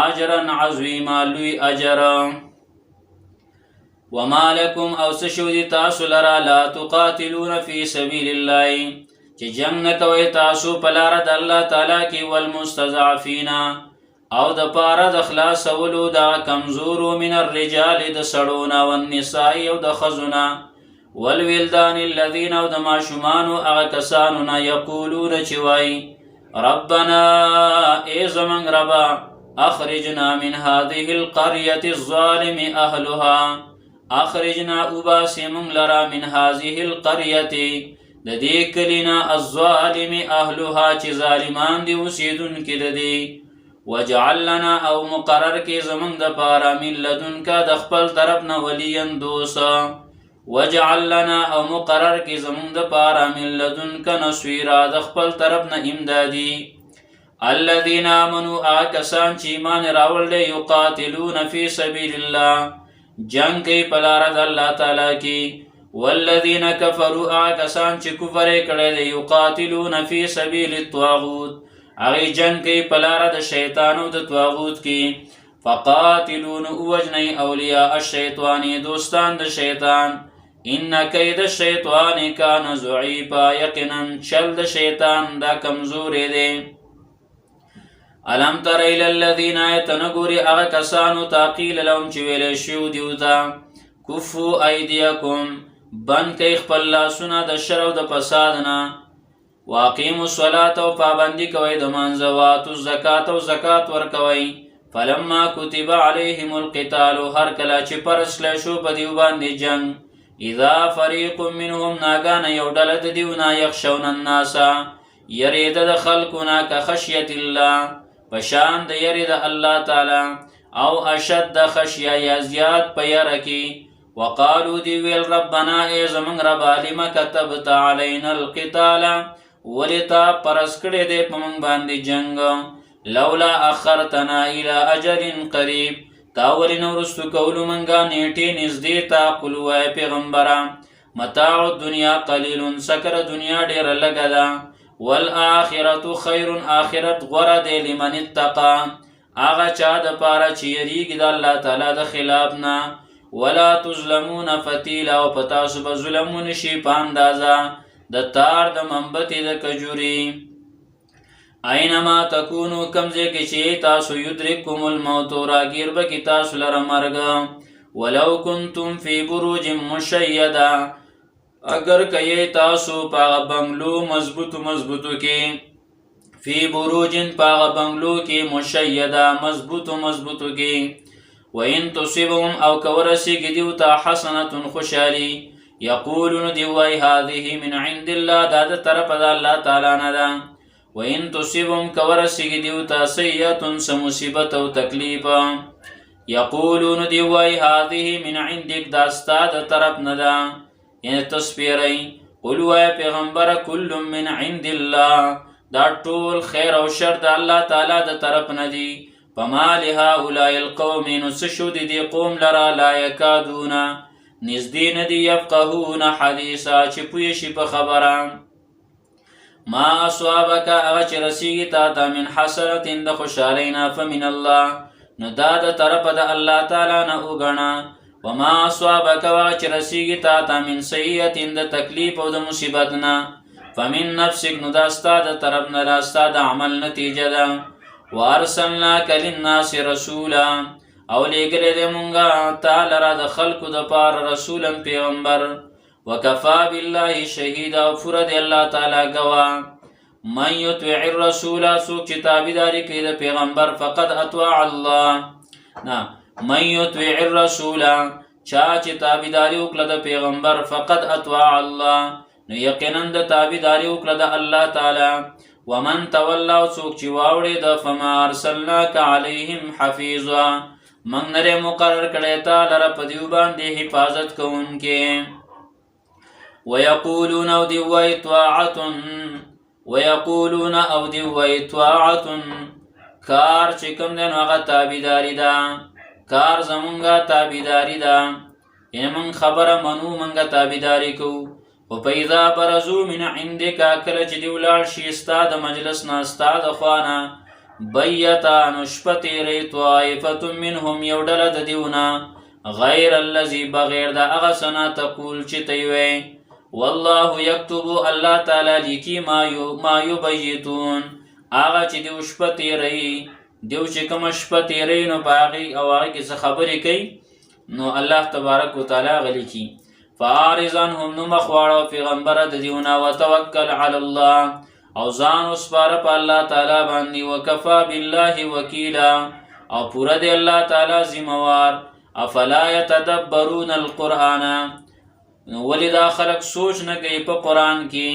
اجرا عظیما لوی اجر وما لكم او سشودی تاسو لرا لا تقاتلون فی سبیل الله چې جنگ نه کوي تاسو په لاره د الله تعالی کې والمستضعفین او د پاره د خلاصولو د کمزورو من الرجال د سړونا والنساء او د خزنا والولدان الذين او د ماشومانو هغه کسانو نه یقولون چې وای ربنا ای زمن ربا اخرجنا من هذه القريه الظالم اهلها اخرجنا اوباسم لرا من هذه القريه د دې کلینا الظالم اهلها چې ظالمان دي اوسیدونکي د دې وجعل لنا او مقرر کې زمون د پاره من لدنک د خپل طرف نه ولین دوسا وجعل لنا او مقرر کې زمون د پاره من لدنک نصيرا د خپل طرف نه امدادي الذين امنوا اكسان چې ایمان راول دي یقاتلون فی سبیل الله جنگ کوي په لاره د الله تعالی کې والذین کفروا کسان چې کفر کړي دي یقاتلون فی سبیل الطاغوت هغه جنگ کوي په لاره د شیطان او د طاغوت کې فقاتلون اوجنی اولیاء الشیطان دوستان د شیطان ان کید الشیطان کان ضعیفا یقینا چل د شیطان دا کمزورې دی الم تر الى الذين يتنغوري اغا کسانو تاقیل لهم چې ویل شو دیوتا کفو ایدیکم بن کای خپل لاسونه د شر او د فساد نه واقیموا الصلاة او پابندی کوي د منځوات او زکات او زکات ور کوي فلما كتب عليهم القتال هر کله چې پرسل شو په دیو باندې جنگ اذا فريق منهم ناغان یو ډله د دیونه یخشون الناس یرید د خلقنا كخشيه الله پشان د یری د الله تعالی او اشد خشیه یا زیاد په یره کې وقالو دی ویل ربنا ای زمون رب علم كتبت علينا القتال ولتا پرس کړه دې په مونږ باندې جنگ لولا اخرتنا الى اجل قریب تا ورنو رستو کولو منګه نیټه نږدې تا قلوه پیغمبره متاع الدنيا قليل سکر دنیا ډیر لګا ده والآخرة خیر آخرت غره دی لمن اتقا آغا چا د پاره چې یریږي د الله تعالی د خلاف نه ولا تظلمون فتیلا او پتاسو به ظلمون شي په اندازه د تار د منبتې د کجوري اینما تکونو کمزه کې چې تاسو یدرککم الموت راګیر به کې تاسو لره مرګ ولو کنتم فی بروج مشیده اگر کئی تاسو پاغ بنگلو مضبوطو کی فی بروجن پاغ بنگلو کی مشیدہ مضبوطو کی وَإِن تُصِبْهُمْ او کورسی کی دیوتا حسنة خوشالی یقولون دیوائی هذه من عند اللہ داد طرف دا اللہ تعالی ندا وَإِن تُصِبْهُمْ کورسی کی دیوتا سیئتن سمصیبت و تکلیف یقولون دیوائی هذه من عندک داستا دا طرف ندا یعنی تصویری قلوه پیغمبر کل من عند الله دا ټول خیر او شر د الله تعالی د طرف ندی فما لهؤلاء القوم نسشد دی قوم لرا لا یکادون نزدی ندی یفقهون حدیثا چې پوی شي په خبره ما اصابک اغه چې رسیږي تا ته من حسنت د خوشالینا فمن الله نو دا د طرف د الله تعالی نه وګڼه وما اصابك وچ رسیږي تا ته من سیئه د تکلیف او د مصیبت نه فمن نفسك نو دا ستا د طرف نه راستا د عمل نتیجه ده وارسلناک للناس رسولا او لګره دې مونږه تعالی را د خلقو د پار رسولا پیغمبر وکفا بالله شهیدا او پوره دی الله تعالی گواه. من یطع الرسول سوک چې تابعداري کوي د پیغمبر فقد اطاع الله. نه من یطع الرسول چا چې تابعداري وکړه د پیغمبر فقد اطاع الله نو یقینا د تابعداري وکړه د الله تعالی. ومن تولى سوک چې واوړي د فما ارسلناک علیهم حفیظا من نره مقرر کړی تا لره په دیو باندې حفاظت کوونکې. ويقولون او دی وای طاعة ويقولون او دی وای طاعة کار چې کوم دی نو هغه تابعداري ده، کار زمونږه تابعداري ده، یعنې مونږ خبره منو مونږه تابعداري کوو. و فاذا برزوا من عندك کله چې دی ولاړ شي ستا د مجلس نه ستا د خوا نه بیتا نو شپه تېروي طائفة منهم یو ډله د دیونه غیر الذي بغیر د هغه څه نه تقول چې ته وایې. والله یکتب الله تعالی لیکي ما یبیتون هغه چې دیو شپه تېروي، دیو چې کومه شپه تېروي نو په هغې او هغې کې څه خبرې کوي نو الله تبارک وتعالی هغه لیکي. فاعرض عنهم نو مخ واړه پیغمبره د دیونه وتوکل علی الله او ځان وسپاره په الله تعالی باندې. وکفا بالله وکیلا او پوره دی الله تعالی ذموار. افلا یتدبرون القرآن ولی دا خلق سوچ نه کوي په قرآن کې.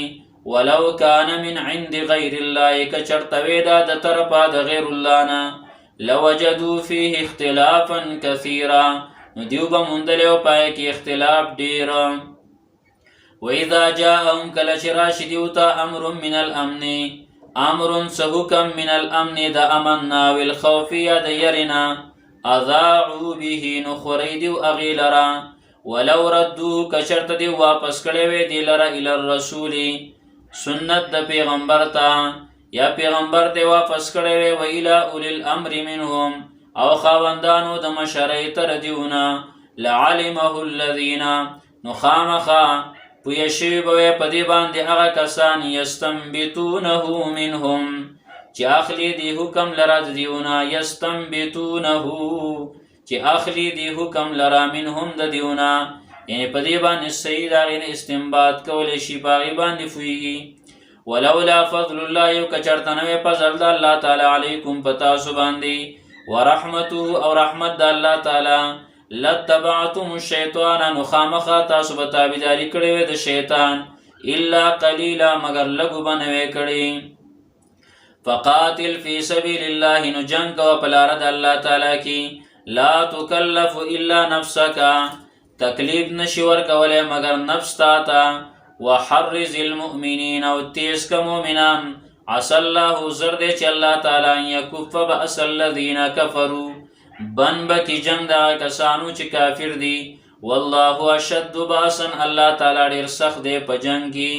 ولو کان من عند غیر الله که چرته وی دا د طرفه د غیر الله نه لوجدوا فيه اختلافا کثیرا نو دیو به موندلی او پای کې اختلاف ډېر. واذا جاءهم کله چې راشي دیو ته امر من الامن امر څه حکم من الامن د امن نه والخوف یا د یرنا اذاعوا به نو خوري دیو هغې لره. ولو ردوه که چرته دی واپس کړی وی دی لره الی الرسول سنت د پیغمبر ته یا پیغمبر ته واپس کړی وی و الی اولی الامر منهم او خاوندانو د مشرۍ تر دیونه لعلمه الذین نو خامخا پویه شوي به وی په دې باندې هغه کسان یستنبتونه منهم چې اخلي دی حکم لره د دیونه یستنبتونه چې اخلي دی حکم لرا منهم د دیونا یعنی په دې باندې صحیح د هغې نه استنباط کولی شي په هغې باندې پوهېږي. ولولا فضل الله یو که چېرته نه وی فضل د الله تعالی علیکم په تاسو باندې ورحمته او رحمت د الله تعالی لاتبعتم الشیطان نو خامخا تاسو به تابعداري کړې وی د شیطان الا قلیلا مگر لږو به نه وی کړې. فقاتل فی سبیل الله نو جنګ کوه په لاره د الله تعالی کې. لا تکلف الا نفسک تکلیف نشي ورکولی مگر نفس تا ته. وحرز المؤمنین او تیز که مؤمنان عسى الله زر دی چې الله تعالی ان یکف بأس الذین کفروا بن بکی جنگ دا کسانو چې کافر دی. والله اشد باسا الله تعالی ډیر سخت دی په جنگ کې.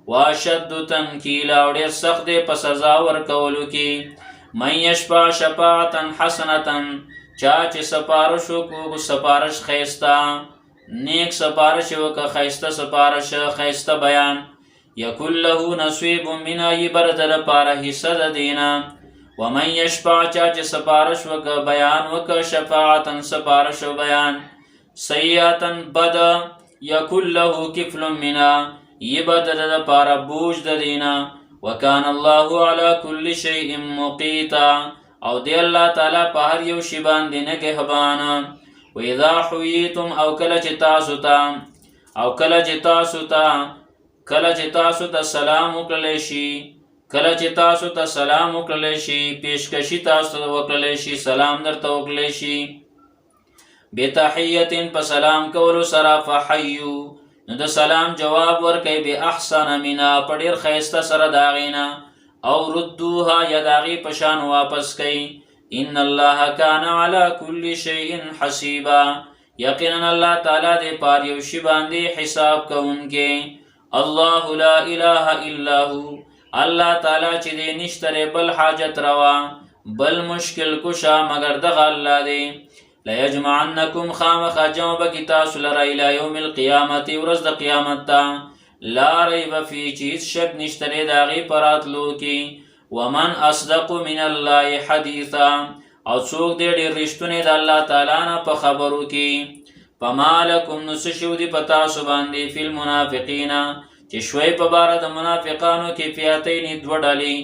واشد تنکیلا او ډیر سخت دی په سزا ورکولو کې. من یشفع شفاعة حسنة چا چې سپارش وکړو سپارش ښایسته نیک سپارش وکړه ښایسته سپارش ښایسته بیان. یکن له نصیب منها یې بر د لپاره حصه د دې نه. ومن یشفع چا چې سپارش وکړه بیان وکړه شفاعة سپارش و بیان سیئة بد یکن له کفل منها یې به د لپاره بوج د دې نه. وکان الله علی کل شیء مقیتا او دی الله تعالی په هر یو شی باندې نگهبان. و اذا حییتم او کله چې تاسو ته سلام وکړلی شي پیشکشي تاسو وکړلی شي سلام درته وکړلی شي بتحیة په سلام کولو سره فحیو نو د سلام جواب ورکوي باحسن منها په ډېر ښایسته سره د هغې نه او ردوها یا د هغې په شان واپس کوي. ان الله کان علی کل شیء حسیبا یقینا الله تعالی د پار یو شی باندې حساب کوونکی. الله لا اله الا هو الله تعالی چې دی نشته بل حاجت روا بل مشکل کشا مگر دغه الله دی. لیجمعنکم خامخا جمع بکی تاسو لره الی یوم القیامت ورځ د قیامت ته لا ریب فی چې هیڅ شک نشته د هغې په راتلو کې. ومن اصدق من الله حدیثا او څوک دی ډېر رښتونی د الله تعالی نه په خبرو کې. فما لکم نو څه شو دي په تاسو باندې فی المنافقین چې شوی په باره د منافقانو کې فئتین دوه ډلې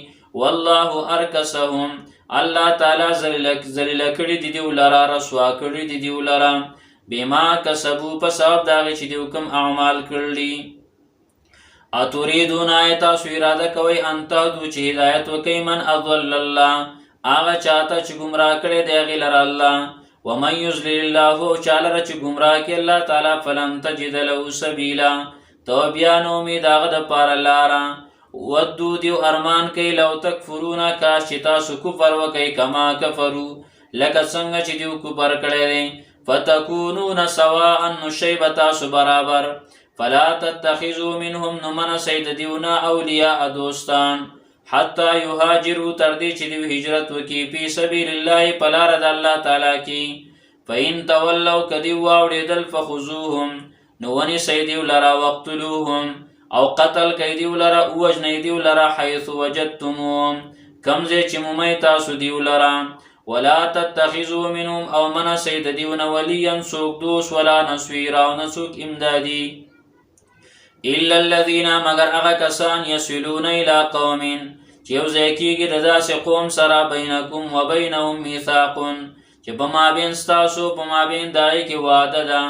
والله ارکسهم الله تعالی ذلیل کړي دي دیو لرا رسوا کړي دي دیو لرا بما کسبو په سبب د هغې چې دیو کوم اعمال کړي اتریدون آیتا سو اراده کوي ان تهدو چې هدایت وکړي من اضل الله هغه چاته چې ګمراه کړی دی هغې لره الله ومن یضلل الله چا لره چې ګمراه کړي الله تعالی فلن تجد له سبیلا تو بیا نو امید هغه دپاره لاره ودو دیو ارمان کوي لو تکفرونه کاش چې تاسو کفر وکئ کما کفرو لکه څنګه چې دیو کفر کړی دی فتکونون سواء نو شی به تاسو برابر فلا تتخذوا منهم نمن سید دیونا اولیاء دوستان حتی یهاجروا تر دې چې دیو هجرت وکي فی سبیل الله په لاره د الله تعالی کې فإن تولوا کدی واوړېدل فخذوهم نو ونیسئ دیو لره واقتلوهم او قتل کئ دیو لره ووژنئ دیو لره حیث وجدتموهم کوم ځای چې مومئ تاسو دیو لره ولا تتخذوا منهم او منسئ د دیونه ولیا څوک دوست ولا نصیرا او نه څوک امدادي الا الذين مگر هغه کسان یصلون الى قوم چې یو ځای کېږي د داسې قوم سره بینکم و بینهم میثاق چې په مابین ستاسو په مابین د هغې کې وعده ده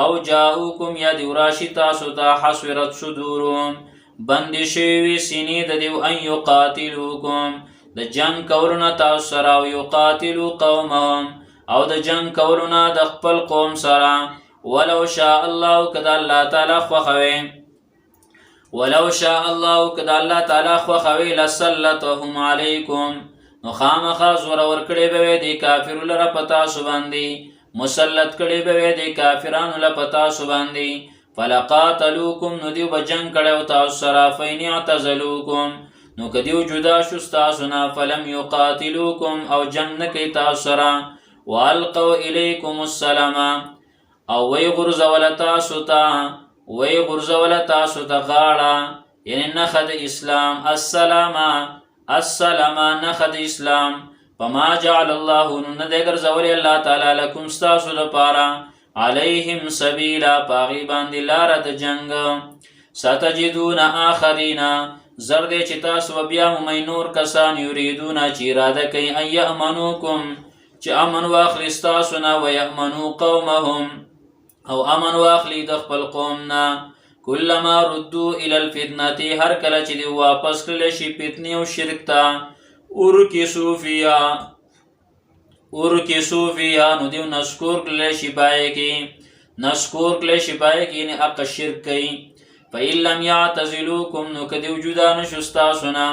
او جاؤکم یا دیو راشي تاسو ته حصرت صدورهم بندې شوي وي سینې د دیو ان یقاتلوکم د جنګ کولو نه تاسو سره او یقاتلو قومهم او د جنګ کولو نه د خپل قوم سره ولو شاء الله که د الله تعالی خوښه وي ولو شاء الله که د الله تعالی خوښه وي لسلطهم علیکم نو خامخا زوره ورکړی به وی د کافرو لره په تاسو باندې مسلط کړی به وی د کافرانو له په تاسو باندې فلقاتلوکم نو دیو به جنګ کړی و تاسو سره فإن اعتزلوکم نو که دیو جدا شو ستاسو نه فلم یقاتلوکم او جنګ نه کوي تاسو سره والقوا الیکم السلام او وی غورځوله تاسو ته غاړه یعنی نښه د اسلام السلام نښه د اسلام فما جعل الله نو نه دی ګرځولی الله تعالی لکم ستاسو لپاره علیهم سبیلا په هغې باندې لاره د جنګ ستجدون آخرین زر دی چې تاسو به بیا مومئ نور کسان یریدون چې اراده کوي ان یأمنوکم چې امن واخلي ستاسو نه ویأمنو قومهم او امن واخلي د خپل قوم نه کلما ردو الی الفتنة هر کله چې دی واپس کړلی شي فتنې او شرک ته ارکسو فیها نو دیو نسکور کړلی شي پای کې یعنې حق شرک کوي فإن لم یعتزلوکم نو که دیو جدا نشو ستاسو نه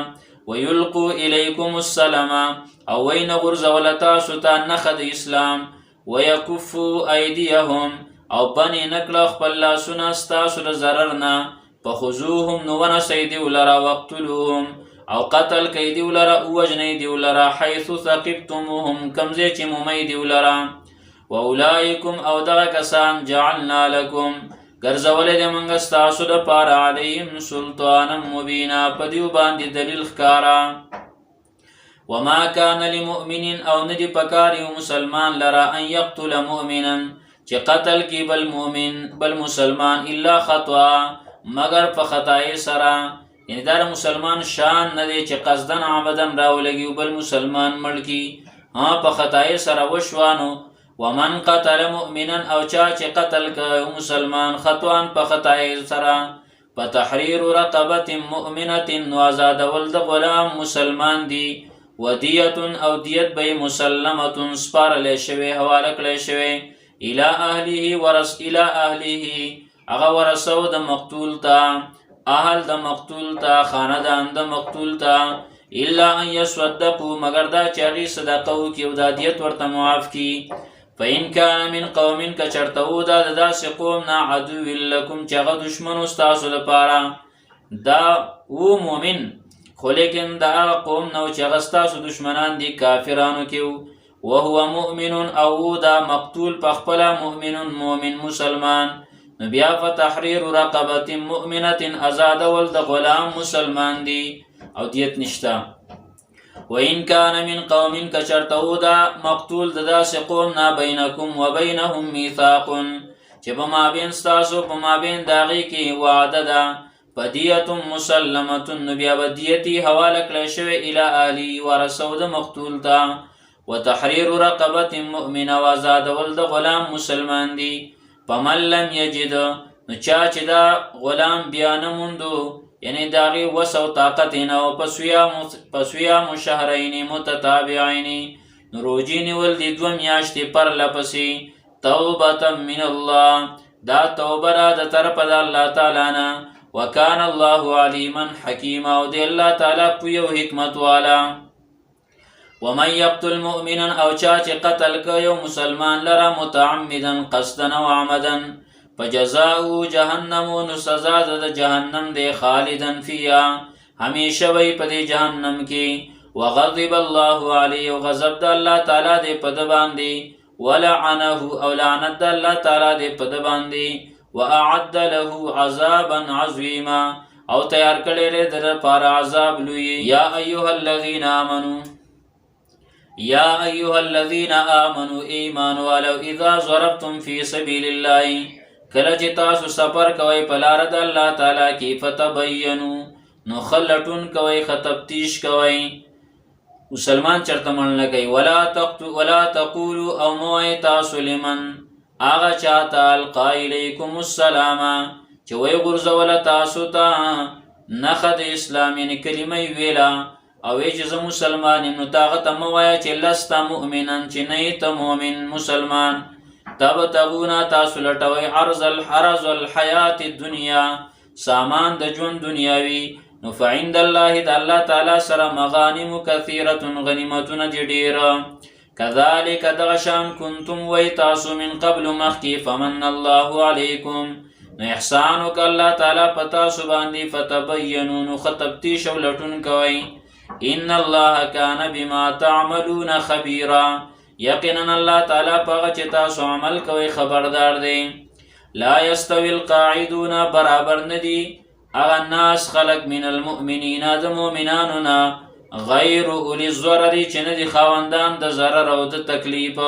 ویلقو الیکم السلام او وی نه غورځوله تاسو ته نښه د اسلام ویکفو ایدیهم او بنې نه کړه خپل لاسونه ستاسو د ضرر نه فخذوهم نو ونسئ دیو لره واقتلوهم او قتل کئ دیو لره ووژنئ دیو لره حیث ثقفتموهم کوم ځای چې مومئ دیو لره واولئکم او دغه کسان جعلنا لکم ګرځولی دی موږ ستاسو دپاره علیهم سلطانا مبینا په دیو باندې دلیل ښکاره وما کان لمؤمن او نه دي پکار یو مسلمان لره ان یقتل مؤمنا چې قتل کی بل مسلمان الا خطا مگر په خطای سره یعنی دا مسلمان شان نه دی چې قصدن عمدن راولګي بل مسلمان مړ کی په خطای سره وشوانو ومن قتل مؤمنا او چا چې قتل که مسلمان خطوان په خطای سره فتحریر رقبة مؤمنة نو آزادول د غلام مسلمان دی ودیت او دیت به مسلمة سپارلی شوی حواله کړی شوی الى اهله هغه ورثو د مقتول ته اهل د مقتول ته خاندان د مقتول ته الا ان يصدقوا مگر دا چې هغې صدقه وکړي او دا دیت ورته معاف کړي فإن كان من قوم کچرته و دا د داسې قوم نه عدو لکم چې هغه دشمن و ستاسو لپاره دا و مؤمن خو لیکن د هغه قوم نه و چې هغه ستاسو دشمنان دي کافرانو کې وهو مؤمن او دا مقتول په خپله مؤمن مسلمان نو بیا فتحریر رقبة مؤمنة ازادول د غلام مسلمان دی او دیت نشته وإن كان من قوم کچرته دا مقتول د داسې قوم نه بینکم و بینهم میثاق چې په مابین ستاسو په مابین د هغې کې وعده ده فدیة مسلمة نو بیا به دیتي حواله کړی شوی الی اهلي ورثو د مقتول ته وتحریر رقبة مؤمنه و آزادول د غلام مسلمان دی فمن لم یجد نو چا چې دا غلام بیا نه موندو یعنی د هغې وس او طاقت یې نه و په صیام شهرین متتابعین نو روجې نیول دي 2 میاشتې پرله پسې توبة من الله دا توبه را د طرفه د الله تعالی نه وکان الله علیما حکیما او دی الله تعالی پوی او حکمت والا ومن یقتل مؤمنا او چا چې قتل که یو مسلمان لره متعمدا قصدا او عمدا فجزاؤه جهنم نو سزا د جهنم دی خالدا فیها همیشه وی په دې جهنم کې وغضب الله علیه او غضب د الله تعالی دی په د باندې ولعنه او لعنت د الله تعالی دی په د باندې واعد له عذابا عظیما او تیار کړی دی در پر عذاب لوی یا ایها الذین آمنوا یا ایها الذین آمنوا ایمان والو اذا ضربتم فی سبیل الله کله چې تاسو سفر کوئ په لار د الله تعالی کې فتبینوا نو خلټون کوئ تفتیش کوئ مسلمان چرته منل کوي ولا تقولوا او موای تاسو لمن آغا چاہتا القا الیکم السلام چې وی غرزول تاسو ته نخد اسلام یعنی کلمه ویلا او چې زه مسلمان یم نو تاغه ته مه وایه چې لسته مؤمنا چې نه ته مؤمن مسلمان تبتغون تاسو لټوئ عرض الحیات الدنیا سامان د ژوند دنیاوي نو فعند الله د الله تعالی سره مغانم کثیرة غنیمتونه دي ډیره كذلك دغشان كنتم ويتاسو من قبل مخي فمن الله عليكم احسانك الله تعالى پتاسو باندې فتبينون خطبتيش ولټون کوي ان الله كان بما تعملون خبيرا یقینا الله تعالی په چې تاسو عمل کوي خبردار دی لا يستوي القاعدون برابر ندي اغه الناس خلق من المؤمنين د مؤمناننا غیر اولی الضرر چې نه دي خاوندان د ضرر او د تکلیف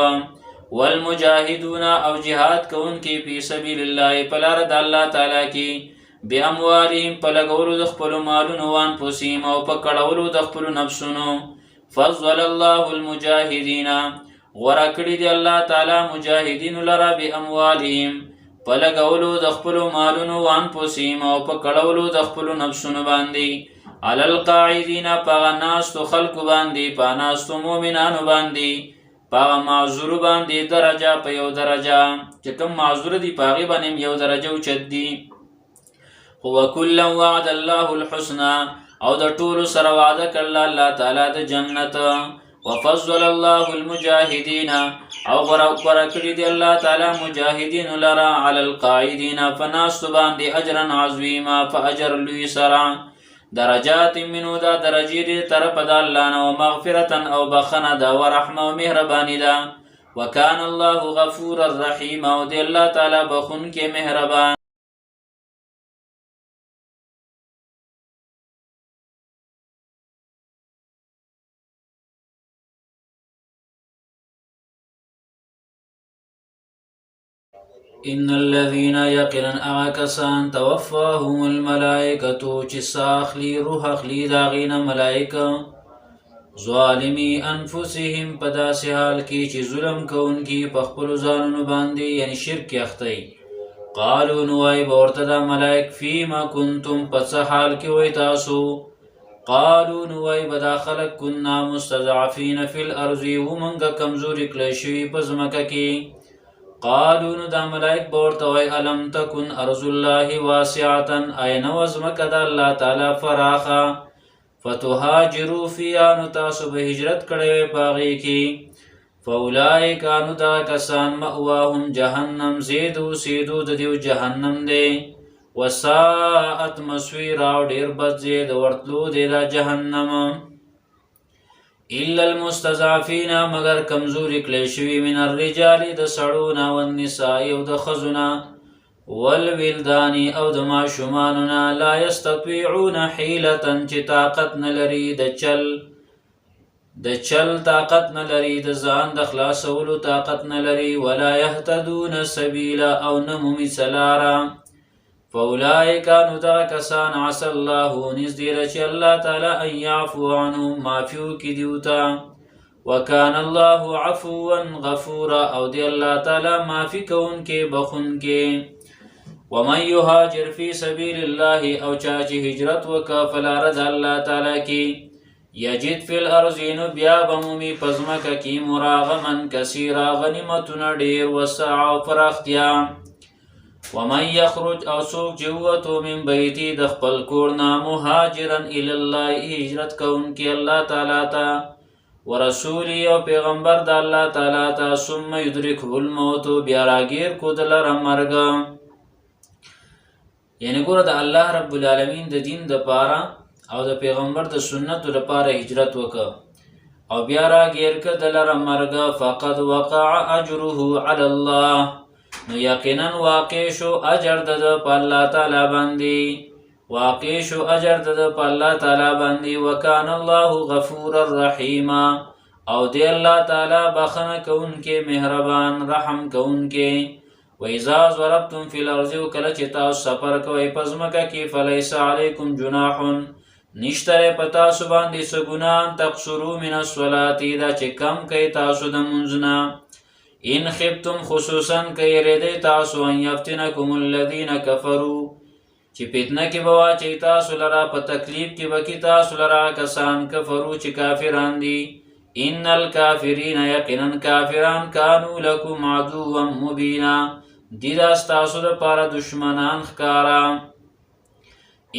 والمجاهدون او جهاد کوونکي فی سبیل الله په لار د الله تعالی کې باموالهم په لګولو د خپلو مالونو وان پوسیم او په کړولو د خپلو نفسونو فضل الله المجاهدین غوره کړي دی الله تعالی مجاهدین لره باموالهم په لګولو د خپلو مالونو وان پوسیم او په کړولو د خپلو نفسونو باندې علی القاعدین پاغا ناستو خلقو باندې پا ناستو مومنانو باندې پاغا معذورو باندې درجه په یو درجه چې کم معذور دی پاغی باندې یو درجه اوچت دی هو کلا وعد الله الحسنى او د ټولو سره وعده کړل الله تعالی د جنت وفضل الله المجاهدین او غره کړی دی الله تعالی مجاهدین لرا علی القاعدین فناستو باندې اجرا عظیما فاجر لوی سرا درجات منو دا درجی دی طرف دا اللہ نا ومغفرتا او بخنا دا ورحمة و مهربانی دا وکان اللہ غفور الرحیم او دی اللہ تعالی بخون کے مهربان ان الذين يقينا اعكسان توفاهم الملائكه چساخلی روح اخلی داغین ملائکه ظالمی انفسهم پدا سے حال کی چی ظلم کون کی پخپل ځانونو باندې یعنی شرک اختی قالوا نوای بورتدا ملائک فيما كنتم پس حال کی وای تاسو قالوا نوای بدا خلق كنا مستضعفين في الارض ومنګه کمزوری کلشوی پزمکه کی قالوا نو دا ملائک بورتوی علم تکن ارض الله واسعتا این وزمک دا اللہ تعالی فراخا فتهاجروا فيها نو تاسو به هجرت کړی پاغي کی فاولئک انو دا کسان مأواهم جهنم زیدو سیدو د دیو جهنم دی وساءت مسویرا ډیر بد زید ورتلو دی دا جهنم الا المستضعفین مگر کمزوری کلیشوی من الرجال د سړونا والنساء او د خزنا والولدان او د ماشوماننا لا یستطيعون حیلة چې طاقت نلري د چل د چل طاقت نه لري، د ځان د خلاصولو طاقت نه لري. ولا یهتدون سبیلا او نه مومي څه لاره. فاولئک نو دغه کسان عسى الله نږدې ده چې الله تعالی ان یعفو عنهم معافي وکړي دوی ته. وکان الله عفوا غفورا او دی الله تعالی معافي کوونکی بخونکی. ومن یهاجر فی سبیل الله او چا چې هجرت وکړه په لاره د الله تعالی کې، یجد فی الارض نو بیا به مومي په ځمکه کې مراغما کثیرا غنیمتونه ډېر وسعه او پراختیا. ومن یخرج او څوک چې ووتو من بیتي د خپل کور نه مهاجرا الی الله هجرت کوونکی الله تعالی ته، ورسولی او پیغمبر د الله تعالی ته، ثم یدرکه الموت بیا راګیر کو د لره مرګ. یعنی ګوره د الله رب العالمین د دین د پاره او د پیغمبر د سنتو لپاره هجرت وکړه او بیا راګیر که د لره مرګ، فقد وقع اجره علی الله نو یقینا واقع شو اجر د په الله تعالی باندې، واقع شو اجر د په الله تعالی باندې. وکان الله غفور الرحیم او دی الله تعالی بخنه کوونکی مهربان رحم کوونکی. وإذا ضربتم في الأرض وکله چې تاسو سفر کوئ په ځمکه کې، فلیس علیکم جناح نشته په تاسو باندې څه ګناه تقصروا من الصلاة دا چې کم کوي تاسو د لمونځ نه. ان خفتم خصوصا که یریدئ تاسو ان یفتنکم الذین کفروا چې فتنه کې به واچوي تاسو لره، په تکلیف کې به کړي تاسو لره کسان کفرو چې کافران دي. ان الکافرین یقینا کافران کانوا لکم عدوا مبینا دي دا ستاسو دپاره دشمنان ښکاره.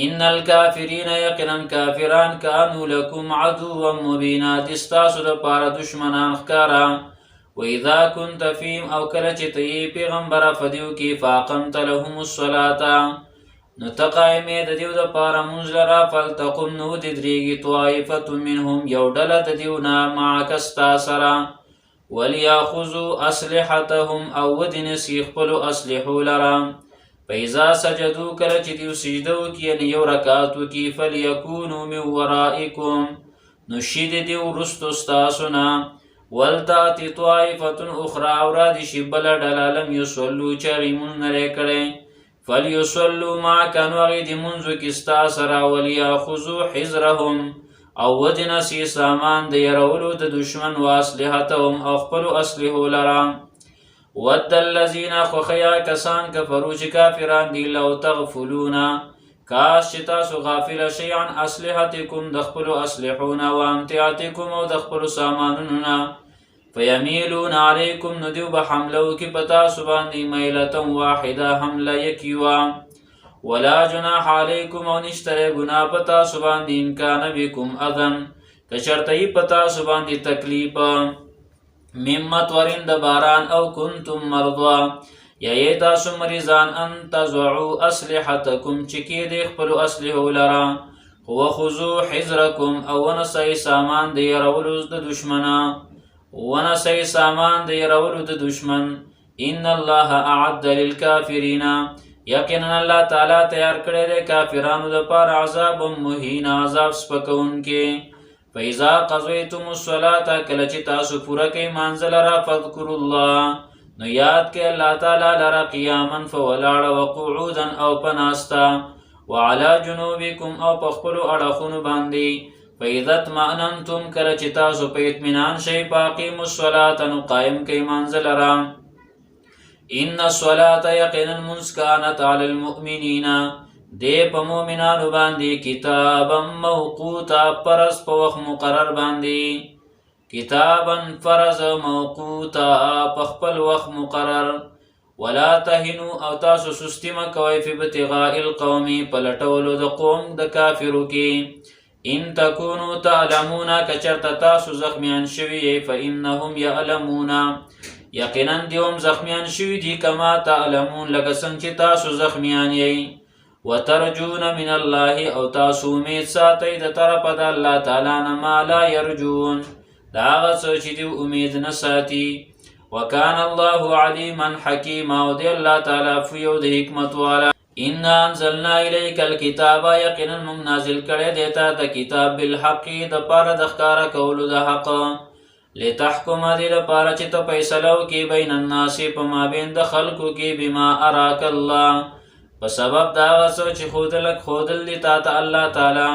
ان الکافرین یقینا کافران کانوا لکم عدوا مبینا دي ستاسو دپاره دشمنان ښکاره. وإذا كنت فيهم او کله چې ته یې پیغمبره په دیو کې، فاقمت لهم الصلاة نو ته قایمې د دیو دپاره مونځ لره، فلتقم نو دې درېږي طائفة منهم یو ډله د دیو نه معک ستا سره، ولیاخذوا اسلحتهم او ودنسي خپلو اسلحو لره. فإذا سجدوا کله چې دیو سجده وکړي یعنې یو رکعت وکړي، فلیکونوا من ورائکم نو شي د دیو وروستو ستاسو نه، ولتأتي طائفة اخرى او رادي شي بله ډله لم یصلوا چې هغې مونځ نه دی کړی، فلیصلوا معک نو هغې دې مونځ وکړي ستا سره، ولیاخذوا حذرهم او ودنسي سامان د یرولو د دشمن، واصلحتهم او خپلو اصلحو لره. ود الذین خوښیا کسان کفرو چې کافران دي، لو تغفلون کاش چې تاسو غافله شئ عن اصلحتکم د خپلو اصلحو نه، وامتعتکم او د خپلو سامانونو نه، فیمیلون علیکم نو دیو به حمله وکړي په تاسو باندې، میلة واحده حمله یکي وه. ولا جناح علیکم او نشته ګناه په تاسو باندې، ان کان بکم اذن که چېرته یي په تاسو باندې تکلیف، من مطورن د باران، او کنتم مرضا یا یې تاسو مریضان، ان تضعوا اسلحتکم چې کېدې خپلو اسلحو لره، وخذوا حذرکم او ونسئ سامان د یرولو د دشمنه، ونسئ سامان د یرولو د دشمن. ان الله اعد للکافرین یقینا الله تعالی تیار کړی دی کافرانو دپاره عذاب مهین عذاب سپکونکی. فإذا قضیتم الصلاة کله چې تاسو پوره کوئ مانځه لره، فاذکروا الله نو یاد کړئ الله تعالی لره، قیاما په ولاړه، وقعودا او په ناسته، وعلى جنوبکم او په خپلو اړخونو باندې. فإذا اطمأننتم کله چې تاسو په اطمینان شئ، فاقیموا الصلاة نو قایم کوئ مانځه لره. ان الصلاة یقینا لمونځ کانت علی المؤمنین دی په مؤمنانو باندې، کتابا موقوتا فرض په وخت مقرر باندې، کتابا فرض موقوتا په خپل وخت مقرر. ولا تهنوا او تاسو سستی مه کوئ فی ابتغاء القوم په لټولو د قوم د کافرو کې، ان تکونوا تعلمون که چېرته تاسو زخمیان شوي یئ، فانهم یعلمون یقینا دیوم زخمیان شوي دي، کما تعلمون لکه څنګه چې تاسو زخمیان یئ. وترجون من الله او تاسو امید ساتئ د طرفه د الله تعالی نه، ما لا یرجون د هغه څه چې دوی امید نه ساتي. وکان الله علیما حکیما او دی الله تعالی فو یو د حکمت والا. انا انزلنا الیک الکتاب یقینا موږ نازل کړی دی تا ته کتاب بالحق د پاره د ښکارا کولو د حق لتحکم دې لپاره چې ته فیصله وکړې بین الناس په مابین د خلکو کې بما اراک الله په سبب دا څه چې ښودل دي تا ته الله تعالی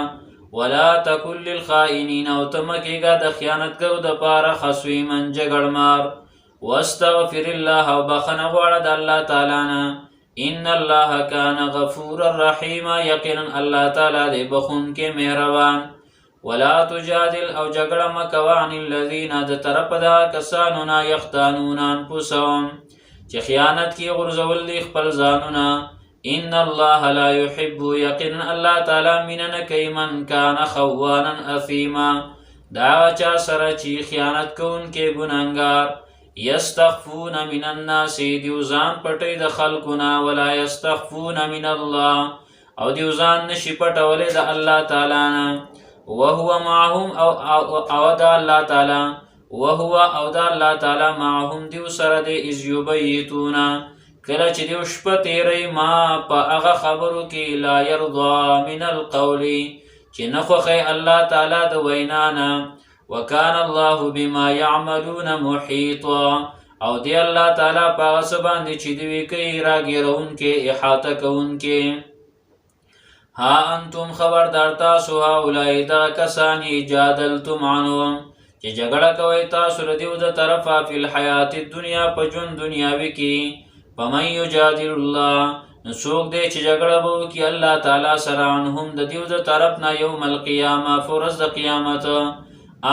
ولا تکن للخائنین او ته مه کېږه د خیانتګرو دپاره خصویمن جګړمار واستغفر الله او بخښنه غواړه د الله تعالی نه ان الله کان غفورا رحیما یقینا الله تعالی دې بخښونکی مهربان ولا تجادل او جګړه مه کوه عن الذین د طرفه د کسانو نه یختانون انفسهم چې خیانت کې غورځول دي خپل ځانونه ان الله لا يحب یقینا الله تعالی مینه نه کوي من کان خوانا اثیما دا چا سره چې خیانت کوونکی ګنهګار یستخفون من الناس دیو ځان پټوي د خلکونه ولا یستخفون من الله او دیو ځان نشي پټولی د الله تعالی نه وهو معهم او دا الله تعالی وهو او دا الله تعالی معهم دیو سره دی اذ یبیتون کله چې دیو شپه تیری ما په هغه خبرو کې لا یرضا من القول چې نه خوښي الله تعالی د وینا نه وکان الله بما يعملون محيطا او دی الله تعالی په هغه څه باندې چې دوی کوي راګیرونکي احاطه کوونکي ها انتم خبردار تاسو هؤلاء دا کسان جادلتم عنهم چې جګړه کوي تاسو له دیو د طرفه فی الحیات الدنیا په ژوند دنیاوي کې فمن یجادل الله نو څوک دی چې جګړه به وکړي الله تعالی سره عنهم د دیو د طرف نه یوم القیامه په ورځ د قیامت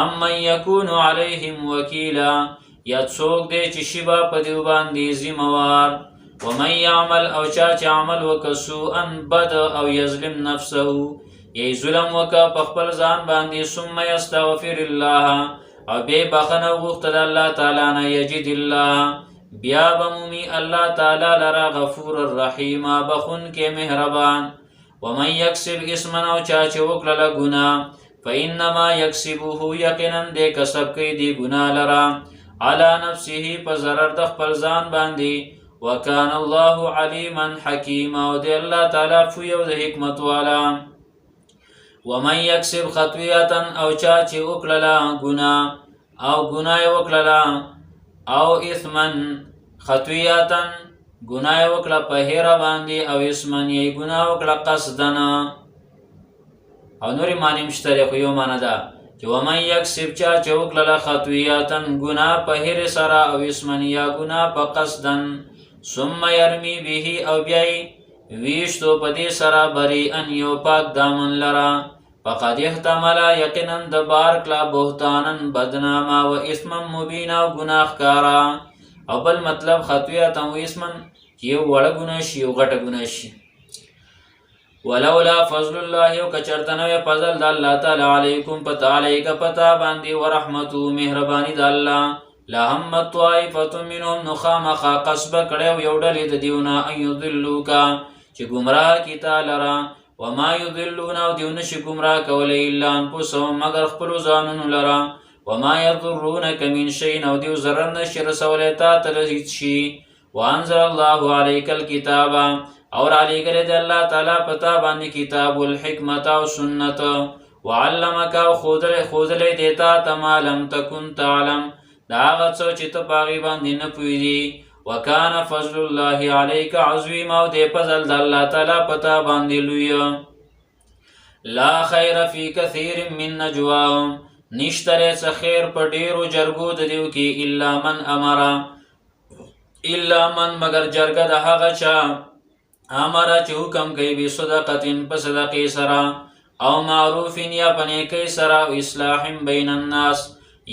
امن یکون علیهم وکیلا یا څوک دی چې شي به په دیو باندې ذمہوار ومن یعمل او چا چې عمل وکړه سوءا بد او یظلم نفسه یې ظلم وکړه په خپل ځان باندې ثم یستغفر الله او بیا بخښنه وغوښته د الله تعالی نه یجد الله بیا به مومي الله تعالی لره غفور الرحیم بخښونکی مهربان ومن یکسب اسما او چا چې وکړله ګناه فإنما یکسبه یقینا دې کسب کوي دې ګناه لره علی نفسه په ضرر د خپل ځان باندې وکان الله علیما حکیما او دی الله تعالی پوی او د حکمت والا ومن یکسب خطیئه او چا چې وکړله ګناه او ګناه وکړله او اثمن خطیئه ګناه وکړه په هیره باندې او اسمن یې ګناه وکړه قصدنا او نورې معنی مشته خو یو معنی ده چې ومن یکسب چا چې وکړله خطیئه ګناه په هیرې سره او اسمن یا ګناه په قصدن ثم يرمي به او بیای ویشتو په دې سره بریئا یو پاک دامن لرا فقد احتمل یقینا د بار کلا بهتانن بدناما و اسما مبینا او گناه کارا او بل مطلب خطیئه او اسمن یو وړ ګناه شي یو غټ ګناه شي ولولا فضل الله او کچرتنه فضل د الله تعالی علیکم پتا علیک پتا باندې ورحمت مهربانی د الله لهم طائفه منهم نخامخ قصب کړو یو ډلې د دیونه ايذلوک چې گمراه کی تعالی را وما يضلون او دیونه شي گمراه کولې الا انفسهم مگر خپل ځانونو لرا وما يضرونك من شيء او دیو zarar نشي رسولې تا ته هیڅ شي وانزل الله عليك الكتاب اور علی ګره د الله تعالی پتا باندې کتاب الحکمت او سنت وعلمك خذل دیتا تما لم تكن تعلم دا غڅو چې ته باغی باندې نه پویږي وکانه فضل الله علیک عظیم او دې فضل د الله تعالی پتا باندې لوی لا خیر فی کثیر من نجواهم نشتره څه خیر په ډیرو جرګو د دیو کې الا من مگر جرګه د هغه چا امر چې حکم کوي به صدقتین په صدقې سره او معروف یا پنیکې سره او اصلاح بین الناس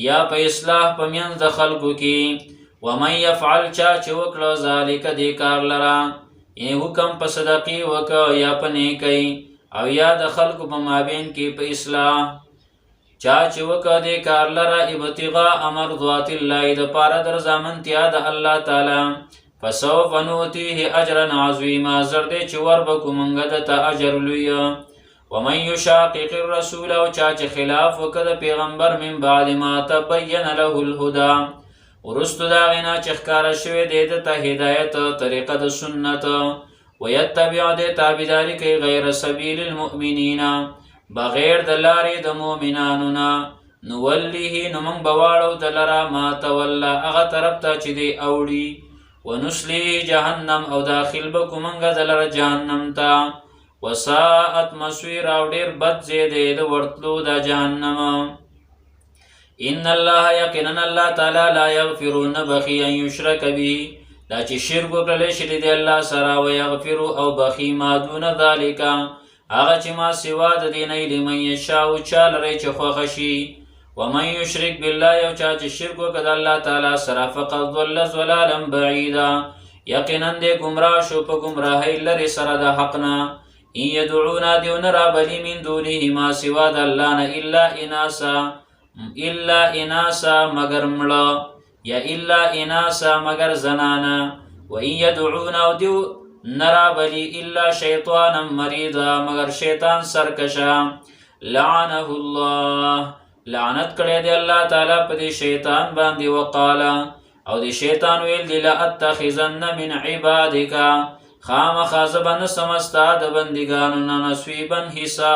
یا په اصلاح په میان د خلکو کې ومن يفعل چا چې وکړه ذالک دې کار لرا یې حکم په صدقې وکړه یا په نیکۍ او یا د خلکو په مابین کې په اصلاح چا چې وکړه دې کار لرا ابتغاء مرضات الله د پاره در ضمانتیا د الله تعالی فسوف نؤتيه اجرا عظیما زر دې چې وربکو مونږ ته اجر لوی ومن يشاقق الرسول او چا چې خلاف وکړه پیغمبر من بعد ما تبين له الهدى ورستو دا غینا چې ښکارا شوی دی د ته هدایت طریقه د سنت ویتبع دی تابداری کوي غیر سبیل المؤمنین بغیر د لارې د مؤمنانو نه نولیه نو موږ به واړو د لره ما توله هغه طرف ته چې دی اوړي ونسلیه جهنم او داخل به کو موږ د لره جهنم ته وساءت مصیر او ډېر بد ځای دی د ورتلو د جهنم ان الله یقینا الله تعالی لا یغفر نبخي ان یشرک به دا چې شرک وکړل شي د الله سره او یغفر او بخي ما دون ذلک هغه چې ما سوا د دین لمن یشاء چا لري چې خوښ شي ومن یشرک بالله یو چا چې شرک وکړ الله تعالی سره فقد ضل ضلالا بعیدا یقینا دې گمراه شو په گمراهی لري سره د حق نه ان يدعون دون رابلی من دونه ما سوا د الله نه الا اناسا مگر مړه یا الا اناسا مگر زنانا و ان يدعون او دیو نرابلی الا شیطانا مریضا مگر شیطان سرکشا لعنه الله لعنت کړی دی الله تعالی په دې شیطان باندې وقالا او دې شیطان ویل دی لاتخذن من عبادک خامخا زبن سمستا د بندگانو نه نصیبا حصا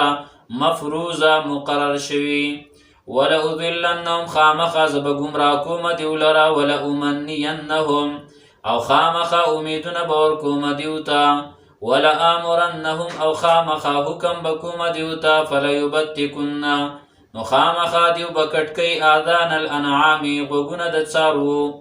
مفروضا مقرر شوی ولا اضلنهم خامخا زب گمراه کوم دیو لرا ولا امنینهم او خامخا امیدونه بور کوم دیوتا ولا امرنهم او خامخا حکم بکوم دیوتا فلا یبتکن نو خامخا دیو بکټکی اذان الانعام غوګونه د څارو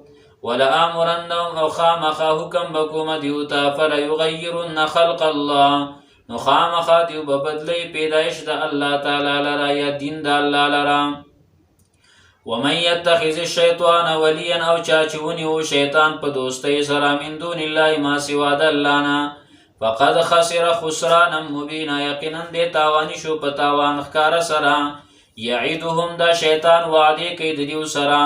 ولا امرنهم او خامخا حکم بکوم دیوتا فلا یغیرن خلق الله نو خامخا دیو ببدلی پیدایش د الله تعالی لرا یا دین د الله لرا ومن يتخذ الشیطان ولیا او چاچونی او شیطان په دوستی سره من دون الله ما سوا د الله نه فقد خسر خسرانا مبینا یقینا دې تاوانی شو په تاوان ښکار سره یعیدهم دا شیطان وعده کوي د دیو سره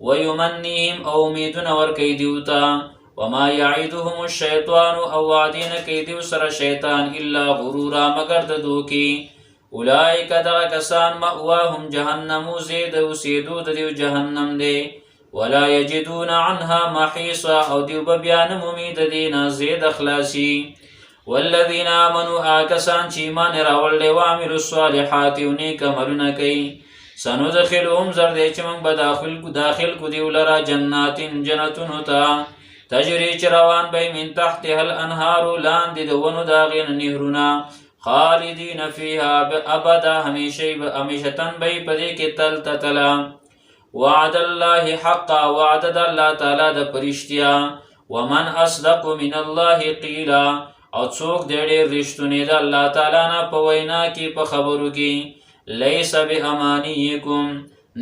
ويمنيهم او امیدونه ورکوي دیو ته وما يعيدهم الشيطان او وعدین کوي دیو سره شیطان الا غرورا مگر د دوکي اولئک دغه کسان مأواهم جهنم زید اوسیدو د دیو جهنم دی ولا یجدون عنها محیصا او دیو بیان امید دینا زید اخلاصی والذین آمنوا آکسان چې ایمان راوړل او عملوا الصالحات او نیک عملونه کوي سندخلهم زردې چې موږ به داخل کو دیو لرا جناتین جنتونو ته تجری چروان به من تحتها الانهار لاندې د ونو داغین نهرونه خالدین فیها ابدا همیشتن به پدې کې تل تتلا وعد الله حقا وعد الله تعالی د پرشتیا ومن اصدق من الله قیلا او څوک ډېر رښتونی د الله تعالی نه په وینا کې په خبرو کې لیس بامانیکم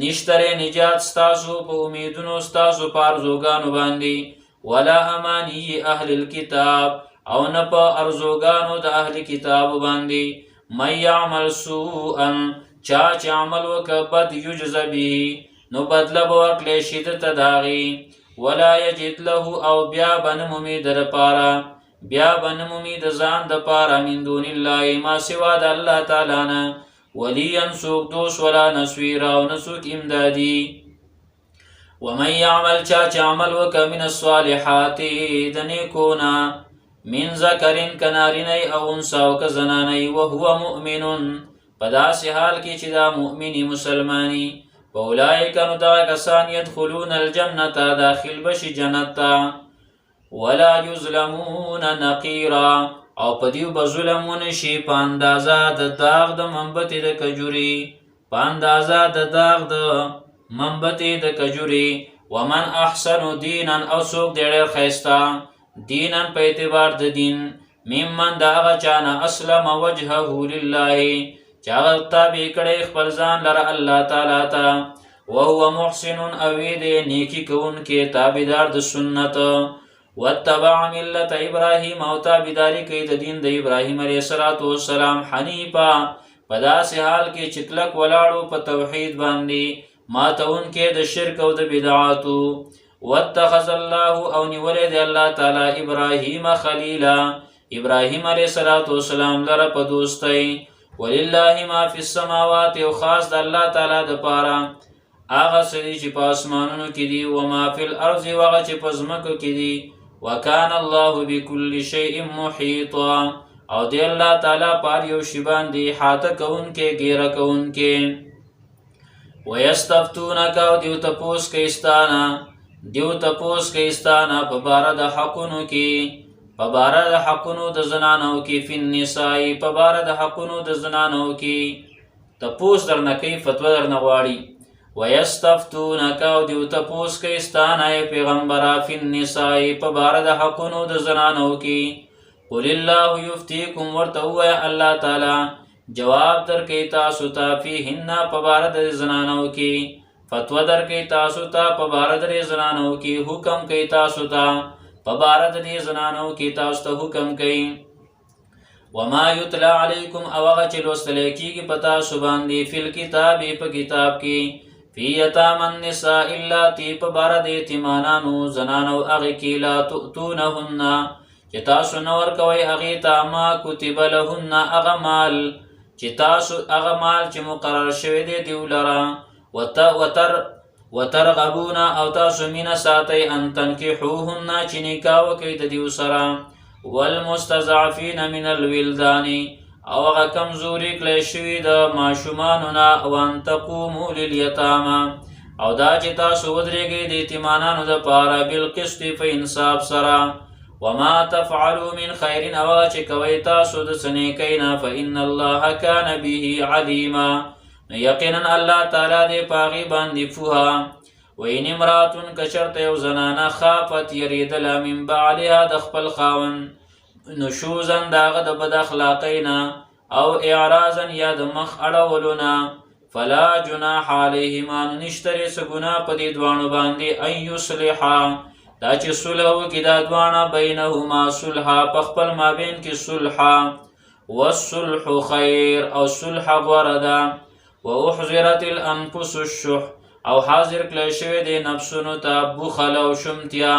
نشتره نجات ستاسو په امیدونو ستاسو په ارزوګانو باندې ولا امانی اهل الكتاب او نه په ارزوګانو د اهل کتاب باندې مَن یعمل سوءا چا چې عمل وکړ بد یجز به نو بدله به ورکړی شي دته د هغې ولا یجد له او بیا به نه مومي د دپاره بیا به نه مومي د ځان دپاره من دون الله ما سوا د الله تعالی نه ولیا څوک دوست ولا نصویرا او نه څوک امدادي ومن یعمل چا چې عمل وکړ من الصالحات د نیکونه من ذکرین کنارینی او انسا او کزنانی وهو مؤمنون په داسې حال کې چې دا مؤمنی مسلمانی فاولئک نو دغه کسان یدخلون الجنة داخل بشي جنت ته ولا یظلمون نقیرا او په دیو به ظلم ونشي په اندازه د داغ د منبتې د کجوري په اندازه د داغ د منبتې د کجوري ومن احسن دینا او څوک ډېر ښایسته دینن په اعتبار د دین ممن دا هغه چانه اسلم وجهه لله چې هغه تابع کړی خپل ځان لره الله تعالی ته وهو محسن او دی نیکي کوونکی تابعدار د سنت واتبع ملت ابراهیم او تابعداري کوي د دین د ابراهیم علیه السلام حنیفا په داسې حال کې چې کلک ولاړو په توحید باندې ماتونکی د شرک او د بدعاتو واتخذ الله او نیولې دی الله تعالی ابراهیم خلیلا ابراهیم علیه السلام لره په دوستۍ ولله ما فی السماوات او خاص د الله تعالی د پاره هغه څه چې په اسمانونو کې دي او ما فی الارض هغه چې په ځمکو کې دي وکان الله بكل شیء محیطا او دی الله تعالی پار یو شی باندې احاطه کوونکې ګیره کوونکې ویستفتونک او دیو تپوس کیستانا په باره د حقونو کې په باره د حقونو د زنانو کې فی النساء په باره د حقونو د زنانو کې تپوس درنه کوي فتوا درنه غواړي ویستفتونک او دیو تپوس کیستانا پیغمبره فی النساء په باره د حقونو د زنانو کې قل الله یفتیکم ورته ووایه الله تعالی جواب درکوي تاسو ته فیهن په باره د زنانو کې فتوا درکوي تاسو ته په باره د زنانو کې حکم کوي تاسو ته په باره د زنانو کې تاسو ته حکم کوي وما یتلا علیکم او هغه چې لوستلی کېږي په تاسو باندې فی الکتاب په کتاب کې فی یتامی النساء اللاتي په باره د یتیمانانو زنانو هغې کې لا تؤتونهن چې تاسو نه ورکوئ هغې ته ما کتب لهن هغه مال چې تاسو هغه مال چې مقرر شوی دی دیو لره وترغبون او تاسو مینه ساتئ ان تنکحوهن چې نکاح وکئ د دیو سره والمستضعفین من الولدان او هغه کمزوري کړی شوي د ماشومانو نه او ان تقوموا للیتاما او دا چې تاسو ودرېږئ د یتیمانانو دپاره بالقسط په انصاف سره وما تفعلوا من خیر او هغه چې کوئ تاسو د څه نیکۍ نه فإن الله کان به علیما یقینا الله تعالی دې په هغې باندې پوهه وإن امرأة کچرته یو زنانه خافت یریدله من بعلها د خپل خاوند نشوزا د هغه د بد اخلاقۍ نه او اعراضا یا د مخ اړولو نه فلا جناح علیهما نو نشته رې څه ګناه په دې دواړو باندې ان یصلحا دا چې صلح وکړي دا دواړه بینهما صلحا په خپل مابین کې صلحا والصلح خیر او صلح غوره ده واحضرت الانفس الشح او حاضر کړی شوی دی نفسونو ته بخل او شمتیا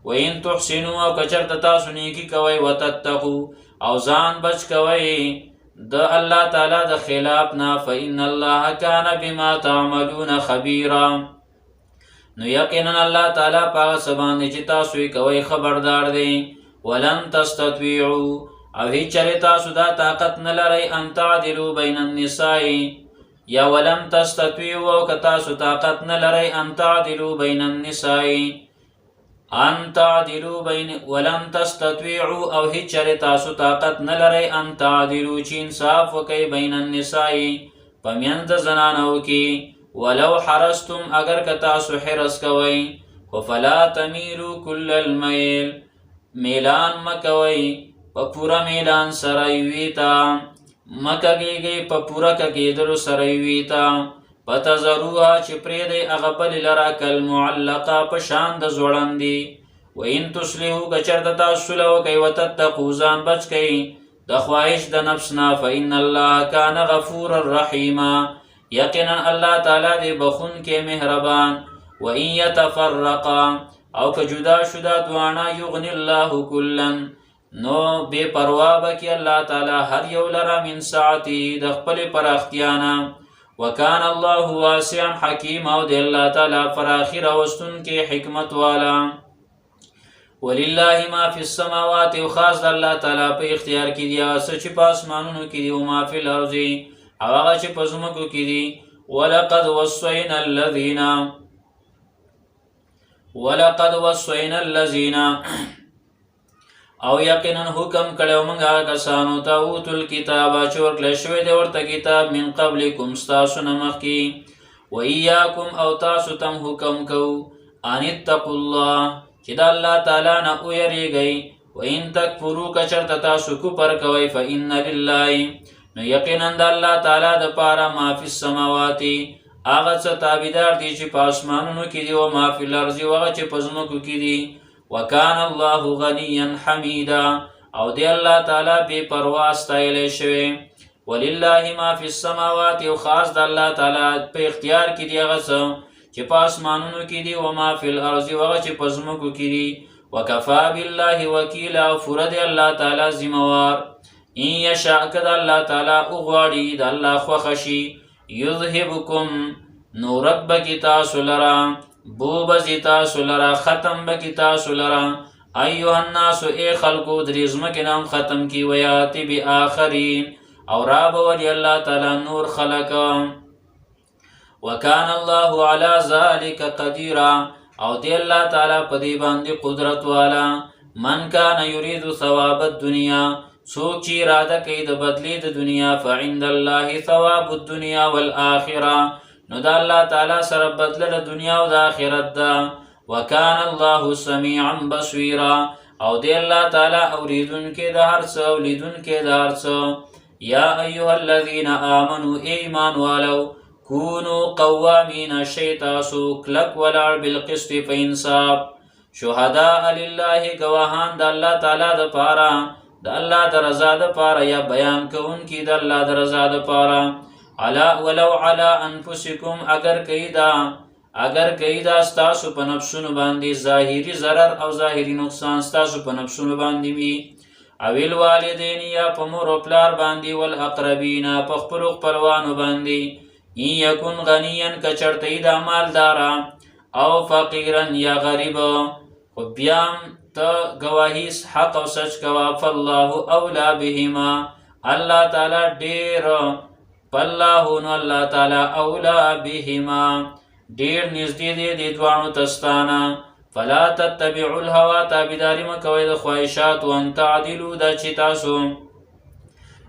وان تحسنوا او کچرته تاسو نیکي کوئ وتتقو او ځان بچ کوئ د الله تعالی د خلاف نه فإن الله کان بما تعملون خبیرا نو یقینا الله تعالی په هغه څه باندې چې تاسو یې کوئ خبردار دی ولن تستطیعوا او هیڅ چېرې تاسو دا طاقت نه لرئ ان تعدلوا بین النساء یا ولن تستطیعوا او که تاسو طاقت نه لرئ ان تعدلوا بین النساء ولن تستطیعوا او هیڅ چېرې تاسو طاقت نه لرئ ان تعدلوا چې انصاف وکئ بین النساء په منځ د زنانو کې ولو حرستم اگر که تاسو حرس کوئ خو فلا تمیلوا کل المیل میلان مکوئ په پوره میلان سره یوې ته مکه کېږئ په پوره کېدلو سره یوې ته فتذروها چې پرېږدئ هغه بلې لره کالمعلقه په شان د ځوړندې وان تصلحوا که چېرته تاسو صلح وکئ وتتقوا ځان بچ کئ د خواهش د نفس نه فإن الله کان غفورا رحیما یقینا الله تعالی دې بخونکی مهربان وان یتفرقا او که جدا شو دا دواړه یغني الله کلا نو بے پروا بکی الله تعالی هر یو لره من ساعته د خپلې پراختیا نه وکان الله واسعا حکیم او د الله تعالی فراخي راوستونکی حکمت والا ولله ما فی السماوات او خاص د الله تعالی په اختیار کې دي هغه څه چې په اسمانونو کې دي او ما فی الارض او هغه چې په ځمکو کې دي ولقد وصینا الذین او یقینا حکم کړو موږ هغه کسانو ته اوتو الکتاب چې ورکړل شوی دی ورته کتاب من قبلکم ستاسو نه مخکې وایاکم او تاسو ته حکم کوو ان اتقوا الله چې د الله تعالی نه ویریږئ وان تکفروا که چېرته تاسو کفر کوئ فإن لله نو یقینا د الله تعالی دپاره ما فی السماوات هغه څه تابعدار دي چې په اسمانونو کې دي او ما فی الارض او هغه چې په ځمکو کې دي وکان الله غنیا حمیدا او دی الله تعالی بے پروا ستایلی شوی ولله ما فی السماوات او خاص د الله تعالی په اختیار کې دی هغه څه چې په اسمانونو کې دي او ما فی الارض او هغه چې په ځمکو کې دي وکفا بالله وکیلا او پوره دی الله تعالی ذمہوار ان یشاء که د الله تعالی وغواړي د الله خوښه شي یذهبکم نو رد بکي تاسو لره بو بزی تاسو لرا ختم بکی تاسو لرا ایها الناس ای خلقو دری ځمکې نام ختم کی ویاتی بآخرین او رابولی اللہ تعالی نور خلق وکان اللہ علی ذالک قدیرا او دی اللہ تعالی پدی باندی قدرت والا من کان یرید ثواب الدنیا سوک چی اراده کئی د بدلی د دنیا فعند اللہ ثواب الدنیا والآخرہ نو دا اللہ تعالی سر بدل د دنیا و دا آخرت دا وکان اللہ سمیعا بصیرا او دی اللہ تعالی اوریدن کے دا ہرس اولیدن کے دا ہرس یا ایها الذین آمنوا ایمان والو کونو قوامین شیطاسو کلک ولار بالقسط فانصاف شهداء للہ گواهان دا اللہ تعالی دا پارا دا اللہ دا رضا دا پارا یا بیان کون کی دا اللہ دا رضا دا پارا ولو علی انفسکم اگر کئی دا ستاسو پا نفسونو باندی ظاہری ضرر او ظاہری نقصان ستاسو پا نفسونو باندی بھی اویل والدین یا پا مور و پلار باندی والاقربین پا خپلو خپلوانو باندی این یکن غنین کچرتی دا مالدارا او فقیرن یا غریب خب بیام تا گواهیس حق و سچ گوا فاللہ اولا بهما اللہ تعالی دیر فاللہو نو اللہ تعالی اولا بهما دیر نزدی دی دوانو تستانا فلا تتبعوا الهوى تابداری مکوی دا خواهشات وان تعدلو دا چی تاسو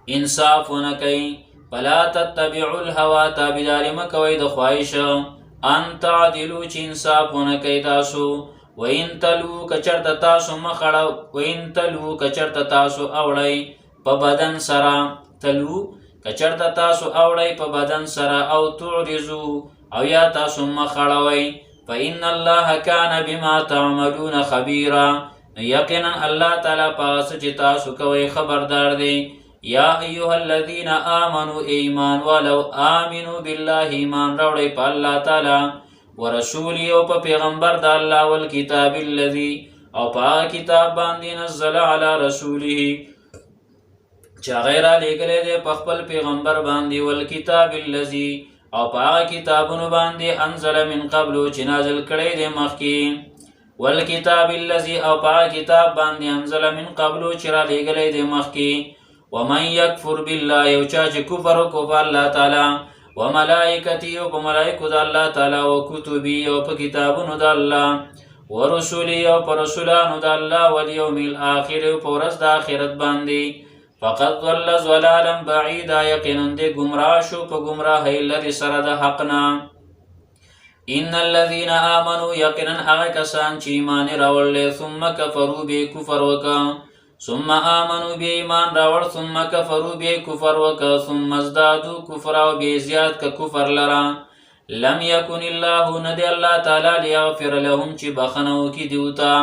انصاف ونکی فلا تتبعوا الهوى تابداری مکوی دا خواهش ان تعدلو چی انصاف ونکی تاسو وین تلو کچرت تاسو مخڑا وین تلو کچرت تاسو اوڑی پا بدن سرا تلو کچرت تاسو اوڑی پا بدن سرا او تعرضو او یا تاسو مخڑوی فإن الله كان بما تعملون خبيرا یقینا اللہ تعالی پاس چتا سکوی خبردار دے یا ایها الذین آمنوا ایمان ولو آمنوا بالله ایمان روڑی پا اللہ تعالی ورسولی او پا پیغمبر دا اللہ والکتاب الذی او پا کتاب باندی نزل علی رسوله چا غیرہ لگلے دے پخپل پیغمبر باندی والکتاب الذی او پا کتابونو باندی انزل من قبلو چی نازل کڑی دے مخی والکتاب اللذی او پا کتاب باندی انزل من قبلو چی را لگلی دے مخی ومن یکفر باللہ یو چاچی کفر کو پا اللہ تعالی وملائکتی او پا ملائکو دا اللہ تعالی وکتبی او پا کتابونو دا اللہ ورسولی او پا رسولانو دا اللہ والیوم الاخر او پا رس دا آخرت باندی فقد ضل ضلالا بعیدا یقینا دے گمراہ شو پا گمراہی لدی سرد حقنا ان الذین آمنوا یقینا اغا کسان چی ایمان راول لے ثم کفروا بے کفر وکا ثم آمنوا بے ایمان راول ثم کفروا بے کفر وکا ثم ازدادوا کفرا و بے زیاد کا کفر لرا لم یکن اللہ ندی اللہ تعالی لیغفر لهم چی بخنو کی دیوتا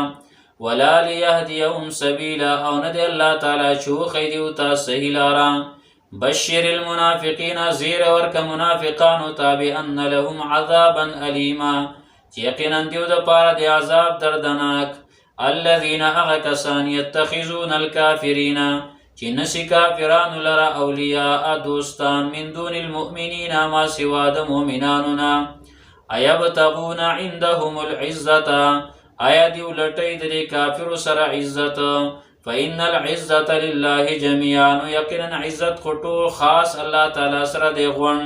ولا لیہدیهم سبیلا او ندی اللہ تعالی چوخی دیوتا صحیح لارا بشر المنافقین زیر ورک منافقانو تابع ان لهم عذابا علیما یقینا دیو دا پارا دی عذاب دردناک الذین اغکسان یتخذون الكافرین چی نسی کافران لرا اولیاء دوستان من دون المؤمنین ما سوا دا مومناننا ایبتغون عندهم العزتا آیا دیو لٹی دے کافر سر عزت فإن العزت للہ جميعا یقینا عزت خطو خاص اللہ تعالی سر دے غن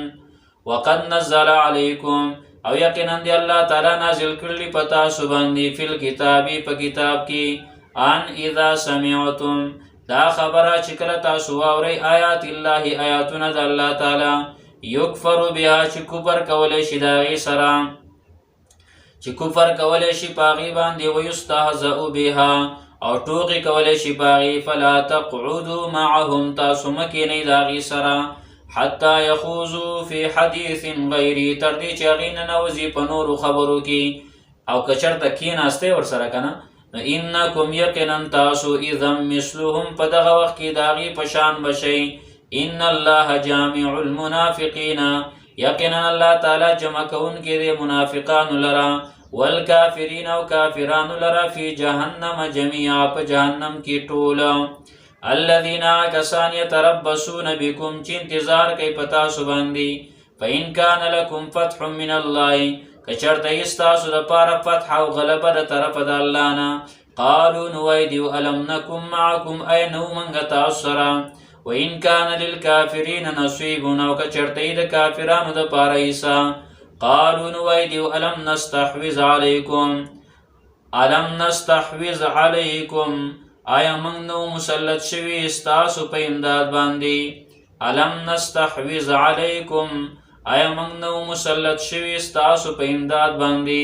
وقد نزل علیکم او یقینا دی اللہ تعالی نازل کرلی پتا سبندی فی الکتابی پا کتاب کی ان اذا سمعتم دا خبرہ چکلتا سواوری آیات اللہ آیاتنا دا اللہ تعالی یکفر بها چکبر کولی شداغی سرام چی کفر کولی شی پاغی باندی ویستهزئو بها او ٹوغی کولی شی پاغی فلا تقعدو معهم تاسو مکینی داغی سرا حتی یخوزو فی حدیث غیری تردی چاغین نوزی پنور خبرو کی او کچر تکین آستے ور سرکنا انکم یقنن تاسو اذن مثلهم پدغ وقت کی داغی پشان بشی ان اللہ جامع المنافقین یقینا اللہ تعالی جمع کون کے دے منافقان لرا والکافرین و کافران لرا فی جہنم جميعا پا جہنم کی طولا الذین آکسان یتربسون بکم چی انتظار کئی پتا سباندی فإن کان لکم فتح من اللہ کچرت استاسو دا پارا فتح و غلبہ دا طرف دا اللہنا قالوا نوای دیو الم نکم معکم ای نو منگا تاسو سره وإن كان للكافرين نصيب او کچرتی د کافرانو د پاره ایسا قالوا نوای دیو الم نستحوذ علیکم آیا موږ نو مسلط شوي ستاسو په امداد باندې الم نستحوذ علیکم آیا موږ نو مسلط شوي ستاسو په امداد باندې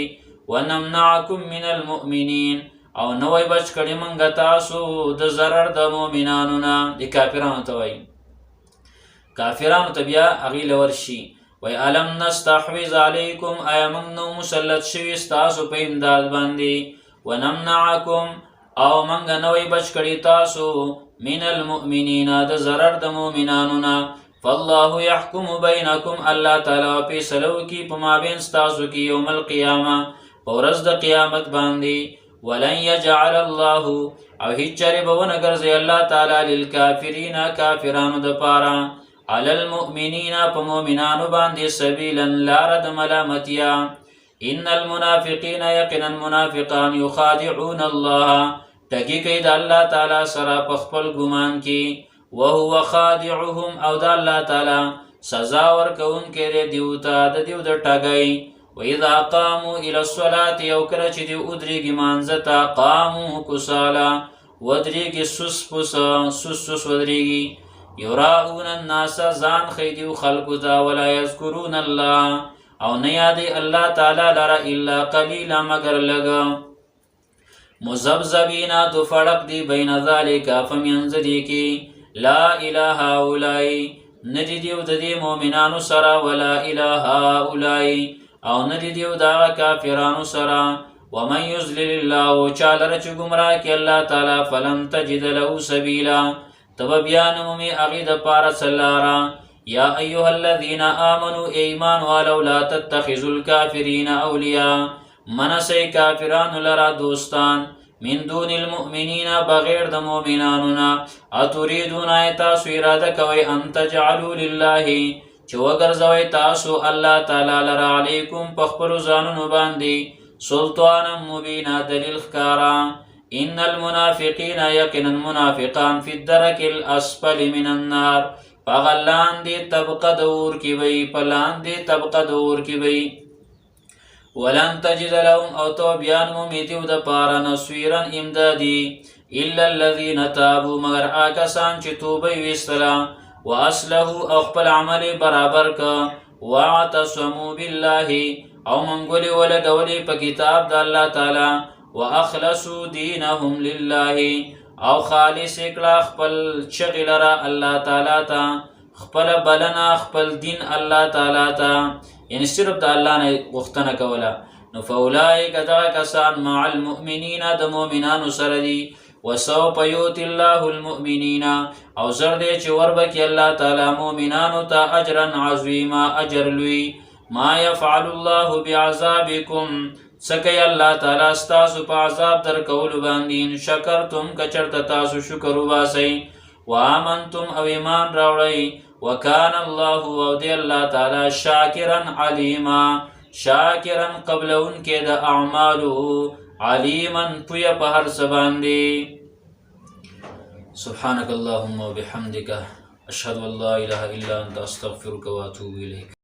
ونمنعکم من المؤمنین او نوی بچ کړي موږ تاسو د ضرر د مؤمنانو نه د کافرانو ته وایي کافرانو ته بیا هغې له ورشي وی الم نستحوذ علیکم آیا موږ نو مسلط شوي ستاسو په امداد باندې ونمنعکم او منګ نوی بچ کړي تاسو من المؤمنین د ضرر د مؤمنانو نه فالله يحكم بينكم الله تعالی فیصلو کی په مابین ستاسو کی یوم القیامه په ورځ د قیامت باندې ولن يجعل الله او هیڅ چرې به ونه ګرځي الله تعالی للکافرین کافرانو د پاره علی المؤمنین په مؤمنانو باندې سبیلا لار د ملامتیا ان المنافقین یقینا منافقان یخادعون الله ټکی کوي د الله تعالی سره په خپل ګمان کې وهو خادعهم او د الله تعالی سزا ورکوونکی دی دیو ته د دیو د ټګۍ واذا قاموا الى الصلاه یو کله چې دیو ودرېږي مانځه ته قاموا کسالا ودرېږي سس ودرېږي یراؤون الناس ځان ښیي دیو خلکو ته ولا یذکرون الله او نه یادی الله تعالی لره الا قلیلا مگر لږ مذبذبین تو فرق دی بین ذالک فمینځ دی کې لا اله هؤلاء ندی دیو د دې مؤمنانو سره ولا اله هؤلاء او ندی دیو دا کافرانو سره ومن یضلل الله چالر چې گمراه کې الله تعالی فلن تجد له سبیلا تب بیان مومي هغې دپاره څه لاره یا ایها الذین آمنوا ایمان والو لا تتخذوا الکافرین اولیاء منسی کافرانو لرا دوستان من دون المؤمنین بغیر د مؤمنانونا اتریدون تاسو اراده کوي ان تجعلوا لله چې وګرځوي تاسو الله تعالی لرا علیکم په خپلو ځانونو باندې سلطانا مبینا دلیل ښکارا ان المنافقین یقینا منافقان فی الدرک الاسفل من النار پغلان دی طبقه دور کی وی پلان دی طبقه دور کی وی ولن تجد لهم او تو بیان مومیدیو د پارا نصویرا امدادی الا الذین تابوا مگر آکسان چی توبه ویستلا و اصلحو او خپل عمل برابر کا واعتصموا بالله او منگولی ولگولی پا کتاب دا اللہ تعالی و اخلصوا دینهم لله او خالص اکلا خپل چغی لرا اللہ تعالی تا خپل بلنا خپل دین اللہ تعالی تا یعنی صرف دا اللہ نے غختن کولا نو فاولائک دا کسان مع المؤمنین دا مؤمنان سردی وسوف یوتی اللہ المؤمنین او زردے چی وربکی اللہ تعالی مؤمنانو تا اجرا عظیما اجر لوی ما یفعل اللہ بعذابکم سکی اللہ تعالی استاسو پا عذاب در کولو باندین شکرتم کچرت تاسو شکرو باسی وآمنتم او ایمان راوڑی وکان اللہ او دی اللہ تعالی شاکرا علیما شاکرا قبل ان کے دا اعمالو علیما پویا پہر سباندی سبحانک اللہم و بحمدک اشہد واللہ الہ الا انت استغفرک و اتوب الیک